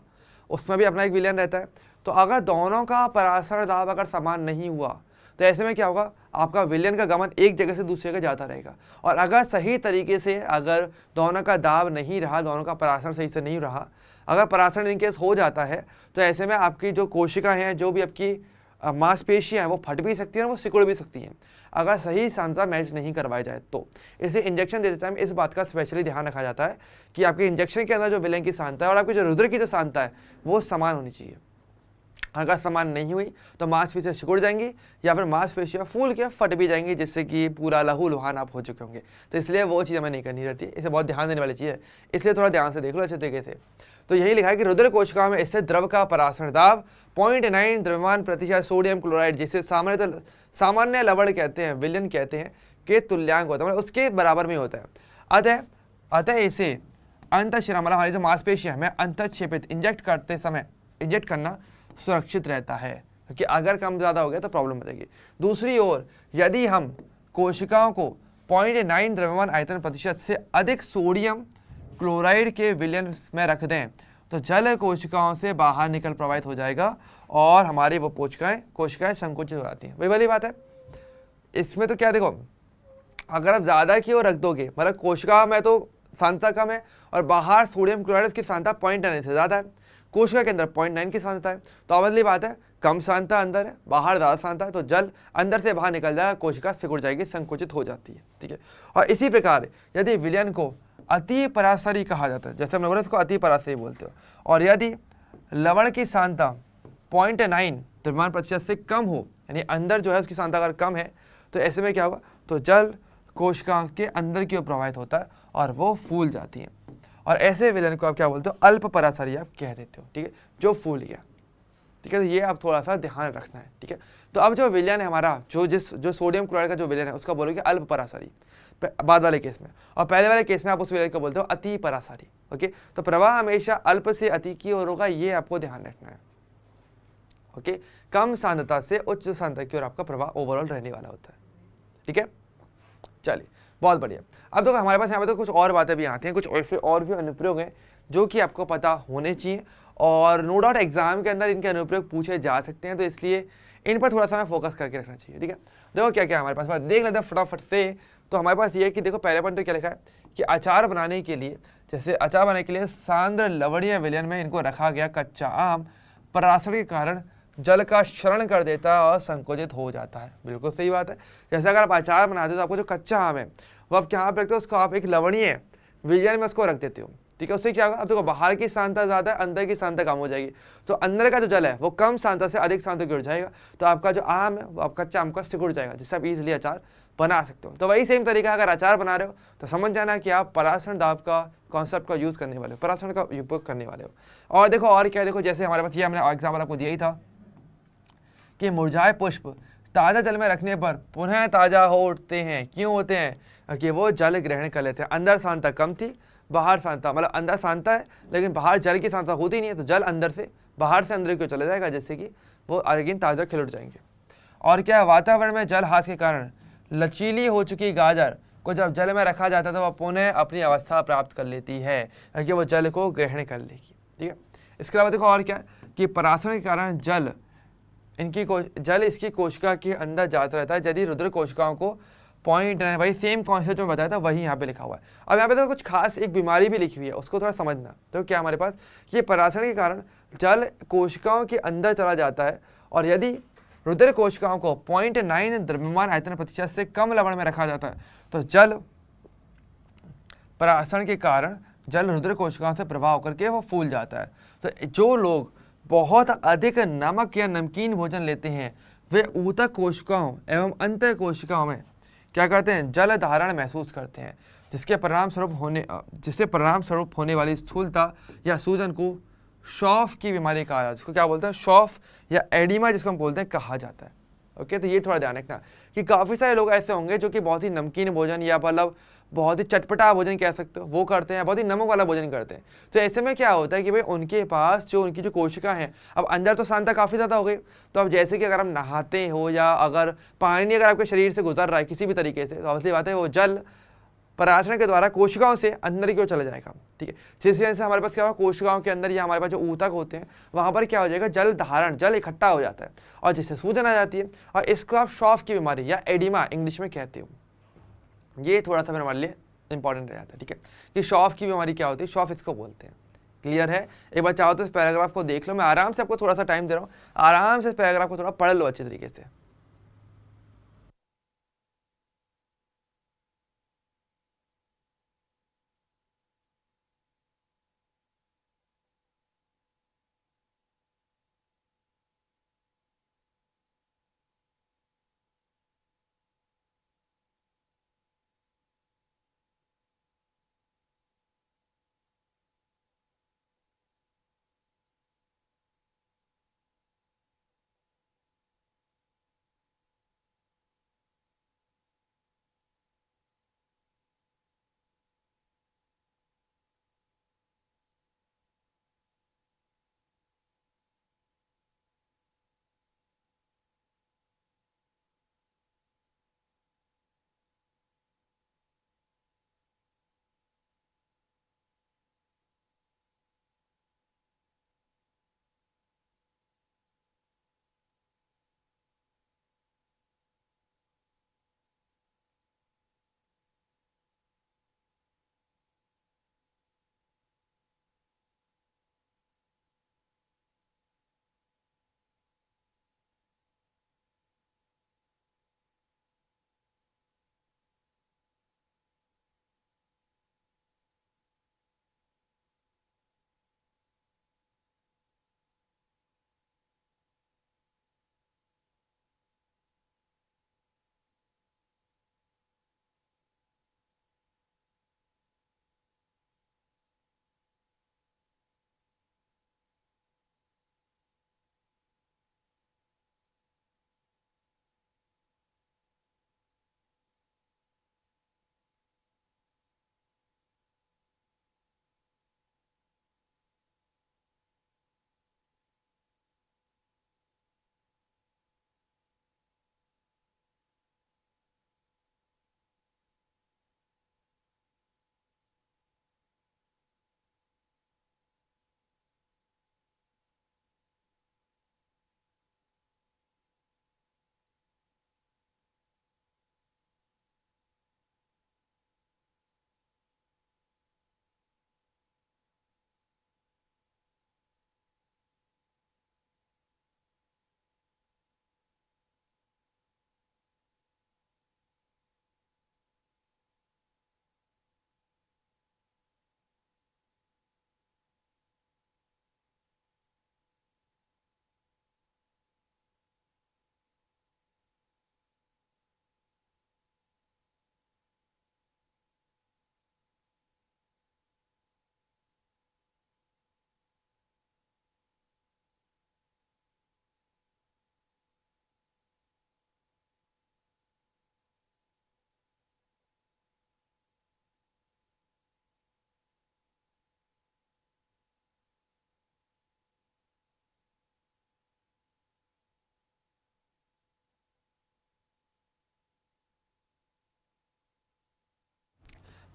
उसमें भी अपना एक विलयन रहता है। तो अगर दोनों का परासरण दाब अगर समान नहीं हुआ तो ऐसे में क्या होगा, आपका विलयन का गमन एक जगह से दूसरी जगह जाता रहेगा। और अगर सही तरीके से अगर दोनों का दाब नहीं रहा, दोनों का परासरण सही से नहीं रहा, अगर परासरण इन केस हो जाता है तो ऐसे में आपकी जो कोशिकाएं हैं, जो भी आपकी मांसपेशियां हैं, वो फट भी सकती हैं और वो सिकुड़ भी सकती हैं अगर सही सांद्रता मैच नहीं करवाई जाए तो। इसे इंजेक्शन देते टाइम इस बात का स्पेशली ध्यान रखा जाता है कि आपके इंजेक्शन के अंदर जो विलयन की सांद्रता है और आपकी जो रुधिर की जो सांद्रता है वो समान होनी चाहिए। अगर समान नहीं हुई तो मांसपेशियां सिकुड़ जाएंगी या फिर मांसपेशियां फूल के फट भी जाएंगी, जिससे कि पूरा लहू लुहान आप हो चुके होंगे। तो इसलिए वो चीज़ हमें नहीं करनी रहती, इसे बहुत ध्यान देने वाली चीज़ है, इसलिए थोड़ा ध्यान से देख लो अच्छे तरीके से। तो यही लिखा है कि रुधिर कोशिकाओं में स्थित द्रव का परासरण दाब 0.9 द्रव्यमान प्रतिशत सोडियम क्लोराइड, जिसे सामान्य लवण कहते हैं, विलयन कहते हैं, के तुल्यांक होता है, मतलब उसके बराबर में होता है। अतः इसे अंतःशिरा, मतलब हमारी जो मांसपेशियां हमें अंतःक्षेपित इंजेक्ट करते समय इंजेक्ट करना सुरक्षित रहता है, क्योंकि अगर कम ज़्यादा हो गया तो प्रॉब्लम हो जाएगी। दूसरी ओर यदि हम कोशिकाओं को 0.9 द्रव्यमान आयतन प्रतिशत से अधिक सोडियम क्लोराइड के विलयन में रख दें तो जल कोशिकाओं से बाहर निकल प्रवाहित हो जाएगा और हमारी वो कोशिकाएं संकुचित हो जाती हैं। वही वाली बात है इसमें। तो क्या देखो, अगर आप ज़्यादा की ओर रख दोगे, मतलब कोशिका में तो सांद्रता कम है और बाहर सोडियम क्लोराइड की सांद्रता 0.9 से ज़्यादा है, कोशिका के अंदर 0.9 की सांद्रता है, तो अवली बात है कम सांद्रता अंदर है, बाहर ज़्यादा सांद्रता है, तो जल अंदर से बाहर निकल जाएगा, कोशिका सिकुड़ जाएगी, संकुचित हो जाती है, ठीक है। और इसी प्रकार यदि विलयन को अति परासरी कहा जाता है, जैसे हमने बोला इसको अति परासरी बोलते हो, और यदि लवण की सांद्रता 0.9 द्रव्यमान प्रतिशत से कम हो, यानी अंदर जो है उसकी सांद्रता अगर कम है, तो ऐसे में क्या होगा, तो जल कोशिका के अंदर की ओर प्रवाहित होता है और वो फूल जाती हैं, और ऐसे विलयन को आप क्या बोलते हो, अल्प परासरी आप कह देते हो, ठीक है, जो फूल गया, ठीक है। तो ये आप थोड़ा सा ध्यान रखना है, ठीक है। तो अब जो विलयन है हमारा, जो सोडियम क्लोराइड का जो विलयन है उसका बोलोगे अल्प परासरी बाद वाले केस में, और पहले वाले केस में आप उस विलयन को बोलते हो अति परासरी, ओके। तो प्रवाह हमेशा अल्प से अति की ओर होगा, ये आपको ध्यान रखना है, ओके। कम सांद्रता से उच्च सांद्रता की ओर आपका प्रभाव ओवरऑल रहने वाला होता है। ठीक है, चलिए बहुत बढ़िया। अब देखो हमारे पास यहाँ पे तो कुछ और बातें भी आती हैं, कुछ ऐसे और भी अनुप्रयोग हैं जो कि आपको पता होने चाहिए, और नो डाउट एग्जाम के अंदर इनके अनुप्रयोग पूछे जा सकते हैं, तो इसलिए इन पर थोड़ा सा हमें फोकस करके रखना चाहिए। ठीक है, देखो क्या क्या हमारे पास देख लेते हैं फटाफट से। तो हमारे पास ये है कि देखो पहले पॉइंट तो क्या लिखा है कि अचार बनाने के लिए, जैसे अचार बनाने के लिए सांद्र लवणीय विलयन में इनको रखा गया कच्चा आम परासरण के कारण जल का क्षरण कर देता है और संकुचित हो जाता है। बिल्कुल सही बात है। जैसे अगर आप अचार बनाते हो तो आपको जो कच्चा आम है वो आप कहाँ पे रखते हो, उसको आप एक लवणीय विलयन में उसको रख देते हो। ठीक है, उससे क्या होगा, अब देखो बाहर की सांद्रता ज़्यादा है, अंदर की सांद्रता कम हो जाएगी, तो अंदर का जो जल है वो कम सांद्रता से अधिक सांद्रता गिर जाएगा, तो आपका जो आम है वो आपका कच्चा आम का सिकुड़ जाएगा, जिससे आप इजीली अचार बना सकते हो। तो वही सेम तरीका अगर अचार बना रहे हो तो समझ जाना कि आप परासरण दाब का कॉन्सेप्ट का यूज़ करने वाले हो, परासरण का उपयोग करने वाले हो। और देखो और क्या, देखो जैसे हमारे पास ये हमने एग्जाम्पल आपको दिया ही था कि मुरझाए पुष्प ताज़ा जल में रखने पर पुनः ताज़ा हो उठते हैं। क्यों होते हैं, कि वो जल ग्रहण कर लेते हैं। अंदर सांद्रता कम थी, बाहर सांद्रता, मतलब अंदर सांद्रता है लेकिन बाहर जल की सांद्रता होती नहीं है, तो जल अंदर से बाहर से अंदर की चला जाएगा, जिससे कि वो अगेन ताज़ा खिल उठ जाएंगे। और क्या, वातावरण में जल ह्रास के कारण लचीली हो चुकी गाजर को जब जल में रखा जाता है तो वह पुनः अपनी अवस्था प्राप्त कर लेती है, कि वो जल को ग्रहण कर लेगी। ठीक है, इसके अलावा देखो और क्या कि परासरण के कारण जल जल इसकी कोशिका के अंदर जाता रहता है। यदि रुद्र कोशिकाओं को पॉइंट है, भाई सेम कॉन्सेप्ट जो बताया था वही यहाँ पे लिखा हुआ है। अब यहाँ पे तो कुछ खास एक बीमारी भी लिखी हुई है, उसको थोड़ा समझना। तो क्या हमारे पास ये परासरण के कारण जल कोशिकाओं के अंदर चला जाता है, और यदि रुद्र कोशिकाओं को 0.9 द्रव्यमान आयतन प्रतिशत से कम लवण में रखा जाता है तो जल परासरण के कारण जल रुद्र कोशिकाओं से प्रभाव करके वो फूल जाता है। तो जो लोग बहुत अधिक नमक या नमकीन भोजन लेते हैं वे ऊतक कोशिकाओं एवं अंतर कोशिकाओं में क्या करते हैं, जल धारण महसूस करते हैं, जिससे परिणाम स्वरूप होने वाली स्थूलता या सूजन को शॉफ की बीमारी कहा जाता है। जिसको क्या बोलते हैं, शॉफ या एडिमा जिसको हम बोलते हैं, कहा जाता है। ओके, तो ये थोड़ा ध्यान रखना कि काफ़ी सारे लोग ऐसे होंगे जो कि बहुत ही नमकीन भोजन या मतलब बहुत ही चटपटा भोजन कह सकते हो वो करते हैं, बहुत ही नमक वाला भोजन करते हैं। तो ऐसे में क्या होता है कि भाई उनके पास जो उनकी जो कोशिका है, अब अंदर तो सांद्रता काफ़ी ज़्यादा हो गई, तो अब जैसे कि अगर हम नहाते हो या अगर पानी अगर आपके शरीर से गुजर रहा है किसी भी तरीके से, तो ऑब्वियसली बात है वो जल परासरण के द्वारा कोशिकाओं से अंदर की ओर चला जाएगा। ठीक है, जिस वजह से हमारे पास क्या होगा, कोशिकाओं के अंदर या हमारे पास जो ऊतक होते हैं वहाँ पर क्या हो जाएगा, जल धारण, जल इकट्ठा हो जाता है और जिससे सूजन आ जाती है, और इसको आप शॉफ की बीमारी या एडिमा इंग्लिश में कहते हो। ये थोड़ा सा फिर हमारे लिए इंपॉर्टेंट रह जाता है। ठीक है, कि शॉफ की बीमारी क्या होती है, शॉफ इसको बोलते हैं। क्लियर है, एक बार चाहो तो इस पैराग्राफ को देख लो, मैं आराम से आपको थोड़ा सा टाइम दे रहा हूँ, आराम से इस पैराग्राफ को थोड़ा पढ़ लो अच्छे तरीके से।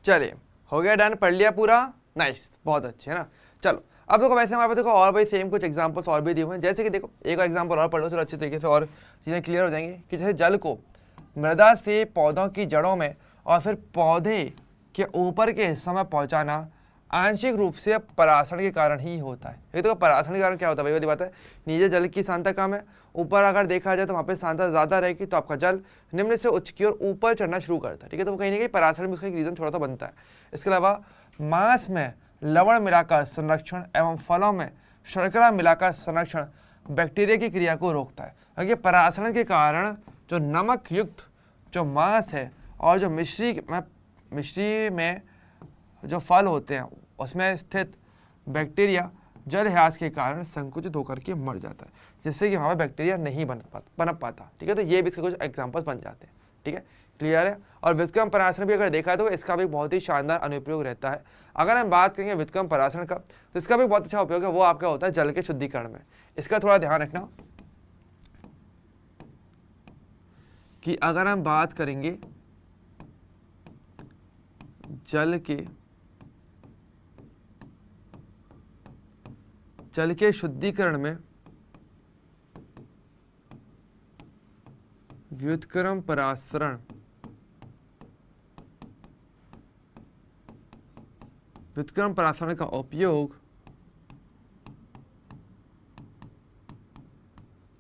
चलिए हो गया डन, पढ़ लिया पूरा, नाइस, बहुत अच्छे है ना। चलो अब देखो वैसे हमारे पास देखो और भाई सेम कुछ एग्जांपल्स और भी दिए हुए हैं, जैसे कि देखो एक एग्जांपल और पढ़ लो, चलो अच्छे तरीके से और चीज़ें क्लियर हो जाएंगी कि जैसे जल को मृदा से पौधों की जड़ों में और फिर पौधे के ऊपर के हिस्सों में पहुंचाना आंशिक रूप से परासरण के कारण ही होता है। ये तो परासरण के कारण क्या होता है, भाई वाली बात है, नीचे जल की सांद्रता कम है, ऊपर अगर देखा जाए तो वहाँ पे सांद्रता ज़्यादा रहेगी, तो आपका जल निम्न से उच्च की ओर ऊपर चढ़ना शुरू करता है, ठीक है। तो कहीं ना कहीं परासरण में उसका एक रीज़न थोड़ा सा बनता है। इसके अलावा मांस में लवण मिलाकर संरक्षण एवं फलों में शर्करा मिलाकर संरक्षण बैक्टीरिया की क्रिया को रोकता है, क्योंकि परासरण के कारण जो नमक युक्त जो मांस है और जो मिश्री में जो फल होते हैं उसमें स्थित बैक्टीरिया जल ह्रास के कारण संकुचित होकर के मर जाता है, जिससे कि वहाँ पर बैक्टीरिया नहीं पनप पाता, ठीक है। तो ये भी इसके कुछ एग्जाम्पल्स बन जाते हैं, ठीक है, क्लियर है। और व्युत्क्रम परासरण भी अगर देखा तो इसका भी बहुत ही शानदार अनुप्रयोग रहता है। अगर हम बात करेंगे व्युत्क्रम परासरण का, तो इसका भी बहुत अच्छा उपयोग है, वो आपका होता है जल के शुद्धिकरण में। इसका थोड़ा ध्यान रखना कि अगर हम बात करेंगे जल के शुद्धिकरण में व्युत्क्रम परासरण का उपयोग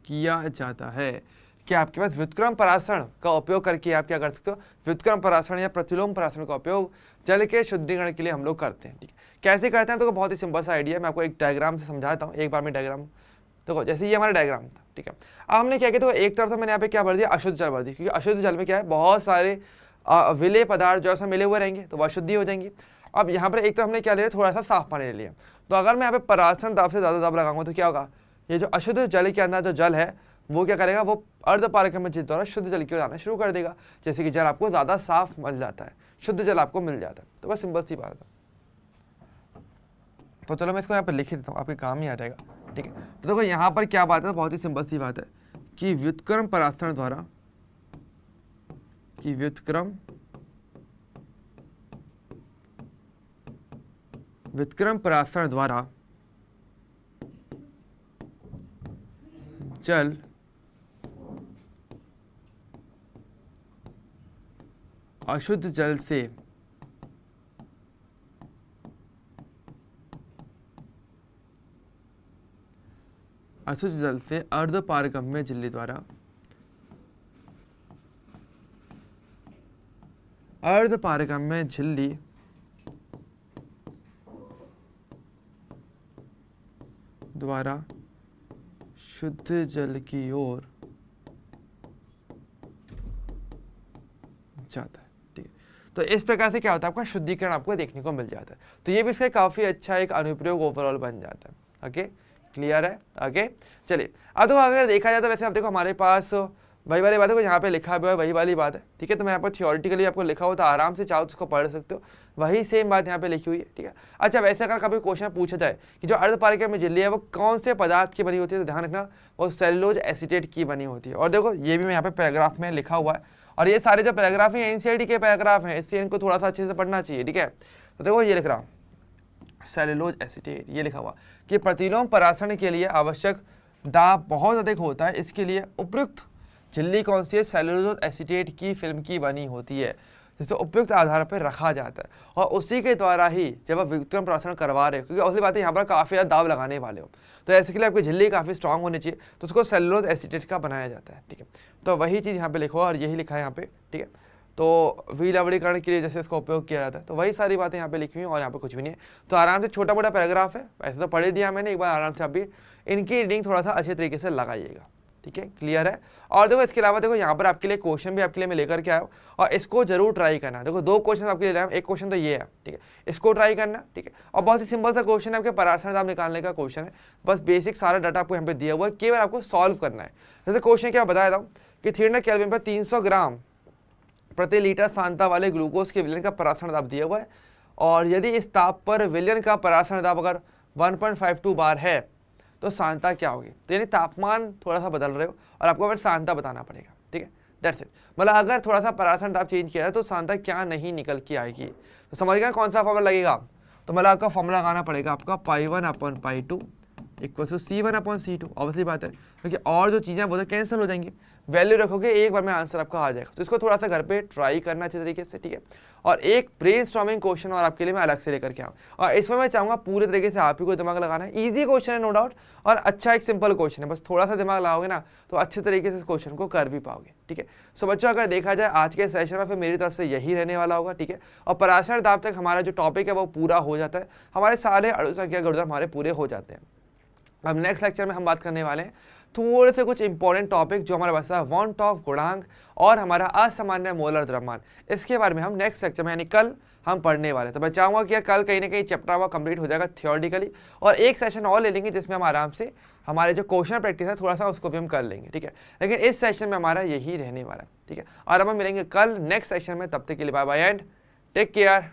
किया जाता है। कि आपके पास व्युत्क्रम परासरण का उपयोग करके आप क्या कर सकते हो, व्युत्क्रम परासरण या प्रतिलोम परासरण का उपयोग जल के शुद्धिकरण के लिए हम लोग करते हैं, ठीक है। कैसे करते हैं तो बहुत ही सिंपल सा आइडिया है, मैं आपको एक डायग्राम से समझाता हूँ। एक बार में डायग्राम देखो, जैसे ये हमारा डायग्राम था, ठीक है। अब हमने क्या किया, तो एक तरफ से मैंने यहाँ पे क्या भर दिया, अशुद्ध जल भर दिया, क्योंकि अशुद्ध जल में क्या है, बहुत सारे विलेय पदार्थ जो है मिले हुए रहेंगे, तो वह अशुद्धि हो जाएंगी। अब यहाँ पर एक तरफ हमने क्या लिया, थोड़ा सा साफ पानी ले लिया, तो अगर मैं यहाँ पे परासरण दाब से ज़्यादा दाब लगाऊंगा तो क्या होगा, ये जो अशुद्ध जल के अंदर जो जल है वो क्या करेगा, वो अर्धपारगम्य जल द्वारा शुद्ध जल की ओर आना शुरू कर देगा, जैसे कि जल आपको ज़्यादा साफ मिल जाता है, शुद्ध जल आपको मिल जाता है। तो बस सिंपल सी बात है। तो चलो मैं इसको यहाँ पर लिख देता हूँ, आपके काम ही आ जाएगा, ठीक है। तो देखो यहाँ पर क्या बात है, बहुत ही सिंपल सी बात है कि व्युत्क्रम परासरण द्वारा जल अशुद्ध जल से अर्धपारगम्य झिल्ली द्वारा शुद्ध जल की ओर जाता है, ठीक है। तो इस प्रकार से क्या होता है, आपका शुद्धिकरण आपको देखने को मिल जाता है। तो ये भी इसका काफ़ी अच्छा एक अनुप्रयोग ओवरऑल बन जाता है। ओके, क्लियर है। ओके, चलिए अब तो अगर देखा जाए तो वैसे अब देखो हमारे पास वही वाली बात है, यहाँ पे लिखा हुआ है वही वाली बात है, ठीक है। तो मैं यहाँ पर थियोरेटिकली आपको लिखा हुआ तो आराम से चाहो तो उसको पढ़ सकते हो, वही सेम बात यहाँ पे लिखी हुई है, ठीक है। अच्छा, वैसे अगर कभी क्वेश्चन पूछा जाए कि जो अर्धपारगम्य झिल्ली है वो कौन से पदार्थ की बनी होती है, तो ध्यान रखना वो सेलुलोज एसीटेट की बनी होती है। और देखो ये भी मैं यहाँ पे पैराग्राफ में लिखा हुआ है, और ये सारे जो पैराग्राफ हैं एनसीईआरटी के पैराग्राफ हैं, इसलिए इनको थोड़ा सा अच्छे से पढ़ना चाहिए, ठीक है। तो देखो ये लिख रहा हूँ सेलुलोज एसीटेट, ये लिखा हुआ कि प्रतिलोम परासरण के लिए आवश्यक दाब बहुत अधिक होता है, इसके लिए उपयुक्त झिल्ली कौन सी है, सेलुलोज एसीटेट की फिल्म की बनी होती है, जिसे उपयुक्त आधार पर रखा जाता है, और उसी के द्वारा ही जब आप व्युत्क्रम परासरण करवा रहे हो, क्योंकि उसकी बात है यहाँ पर काफ़ी ज़्यादा दाब लगाने वाले हो, तो ऐसे के लिए आपकी झिल्ली काफ़ी स्ट्रांग होनी चाहिए, तो उसको सेलुलोज एसीटेट का बनाया जाता है, ठीक है। तो वही चीज़ यहाँ पे लिखो और यही लिखा है यहाँ पे, ठीक है। तो विलवणीकरण के लिए जैसे इसका उपयोग किया जाता है, तो वही सारी बातें यहाँ पे लिखी हुई हैं, और यहाँ पे कुछ भी नहीं है। तो आराम से छोटा मोटा पैराग्राफ है, ऐसे तो पढ़ दिया मैंने, एक बार आराम से आप भी इनकी रीडिंग थोड़ा सा अच्छे तरीके से लगाइएगा, ठीक है, क्लियर है। और देखो इसके अलावा देखो यहाँ पर आपके लिए क्वेश्चन भी आपके लिए मैं लेकर के आया हूँ, और इसको जरूर ट्राई करना। देखो 2 क्वेश्चन आपके लिए लाया हूँ, एक क्वेश्चन तो ये है, ठीक है, इसको ट्राई करना, ठीक है। और बहुत ही सिंपल सा क्वेश्चन है, आपके परासरण दाब निकालने का क्वेश्चन है, बस बेसिक सारा डाटा आपको यहाँ पे दिया हुआ है, केवल आपको सॉल्व करना है। जैसे क्वेश्चन क्या बताया था कि 300 केल्विन पर 300 ग्राम प्रति लीटर सांद्रता वाले ग्लूकोज के विलयन का परासरण दाब दिया हुआ है, और यदि इस ताप पर विलयन का परासरण दाब अगर 1.52 बार है तो सांद्रता क्या होगी। तो यानी तापमान थोड़ा सा बदल रहे हो और आपको फिर सांद्रता बताना पड़ेगा, ठीक है। That's it. मतलब अगर थोड़ा सा पराठन आप चेंज किया है तो उसके अंदर क्या नहीं निकल के आएगी। तो समझ गए कौन सा फॉर्मूला लगेगा। तो मतलब आपका फॉर्मूला लगाना पड़ेगा आपका π1/π2 इक्वल टू C1/C2। ऑब्वियसली बात है क्योंकि और जो चीज़ें वो तो कैंसिल हो जाएंगी, वैल्यू रखोगे एक बार में आंसर आपका आ जाएगा। तो इसको थोड़ा सा घर पे ट्राई करना अच्छे तरीके से, ठीक है। और एक ब्रेनस्टॉर्मिंग क्वेश्चन और आपके लिए मैं अलग से लेकर के आऊँ, और इसमें मैं चाहूँगा पूरे तरीके से आप ही को दिमाग लगाना है। ईजी क्वेश्चन है नो डाउट, और अच्छा एक सिंपल क्वेश्चन है, बस थोड़ा सा दिमाग लगाओगे ना तो अच्छे तरीके से इस क्वेश्चन को कर भी पाओगे, ठीक है। सो बच्चों अगर देखा जाए आज के सेशन में फिर मेरी तरफ से यही रहने वाला होगा, ठीक है। और पराशर दाब तक हमारा जो टॉपिक है वो पूरा हो जाता है, हमारे सारे अणुसंख्या गुणधर्म हमारे पूरे हो जाते हैं। अब नेक्स्ट लेक्चर में हम बात करने वाले हैं थोड़े से कुछ इंपॉर्टेंट टॉपिक जो हमारे पास है, वॉन्ट ऑफ गुणांक और हमारा असामान्य मोलर द्रव्यमान। इसके बारे में हम नेक्स्ट लेक्चर में यानी कल हम पढ़ने वाले हैं। तो मैं चाहूँगा कि यार कल कहीं ना कहीं चैप्टर हुआ कंप्लीट हो जाएगा थियोरटिकली, और एक सेशन और ले लेंगे जिसमें हम आराम से हमारे जो क्वेश्चन प्रैक्टिस है थोड़ा सा उसको भी हम कर लेंगे, ठीक है। लेकिन इस सेशन में हमारा यही रहने वाला है, ठीक है। और अब हम मिलेंगे कल नेक्स्ट सेशन में, तब तक के लिए bye bye and take care.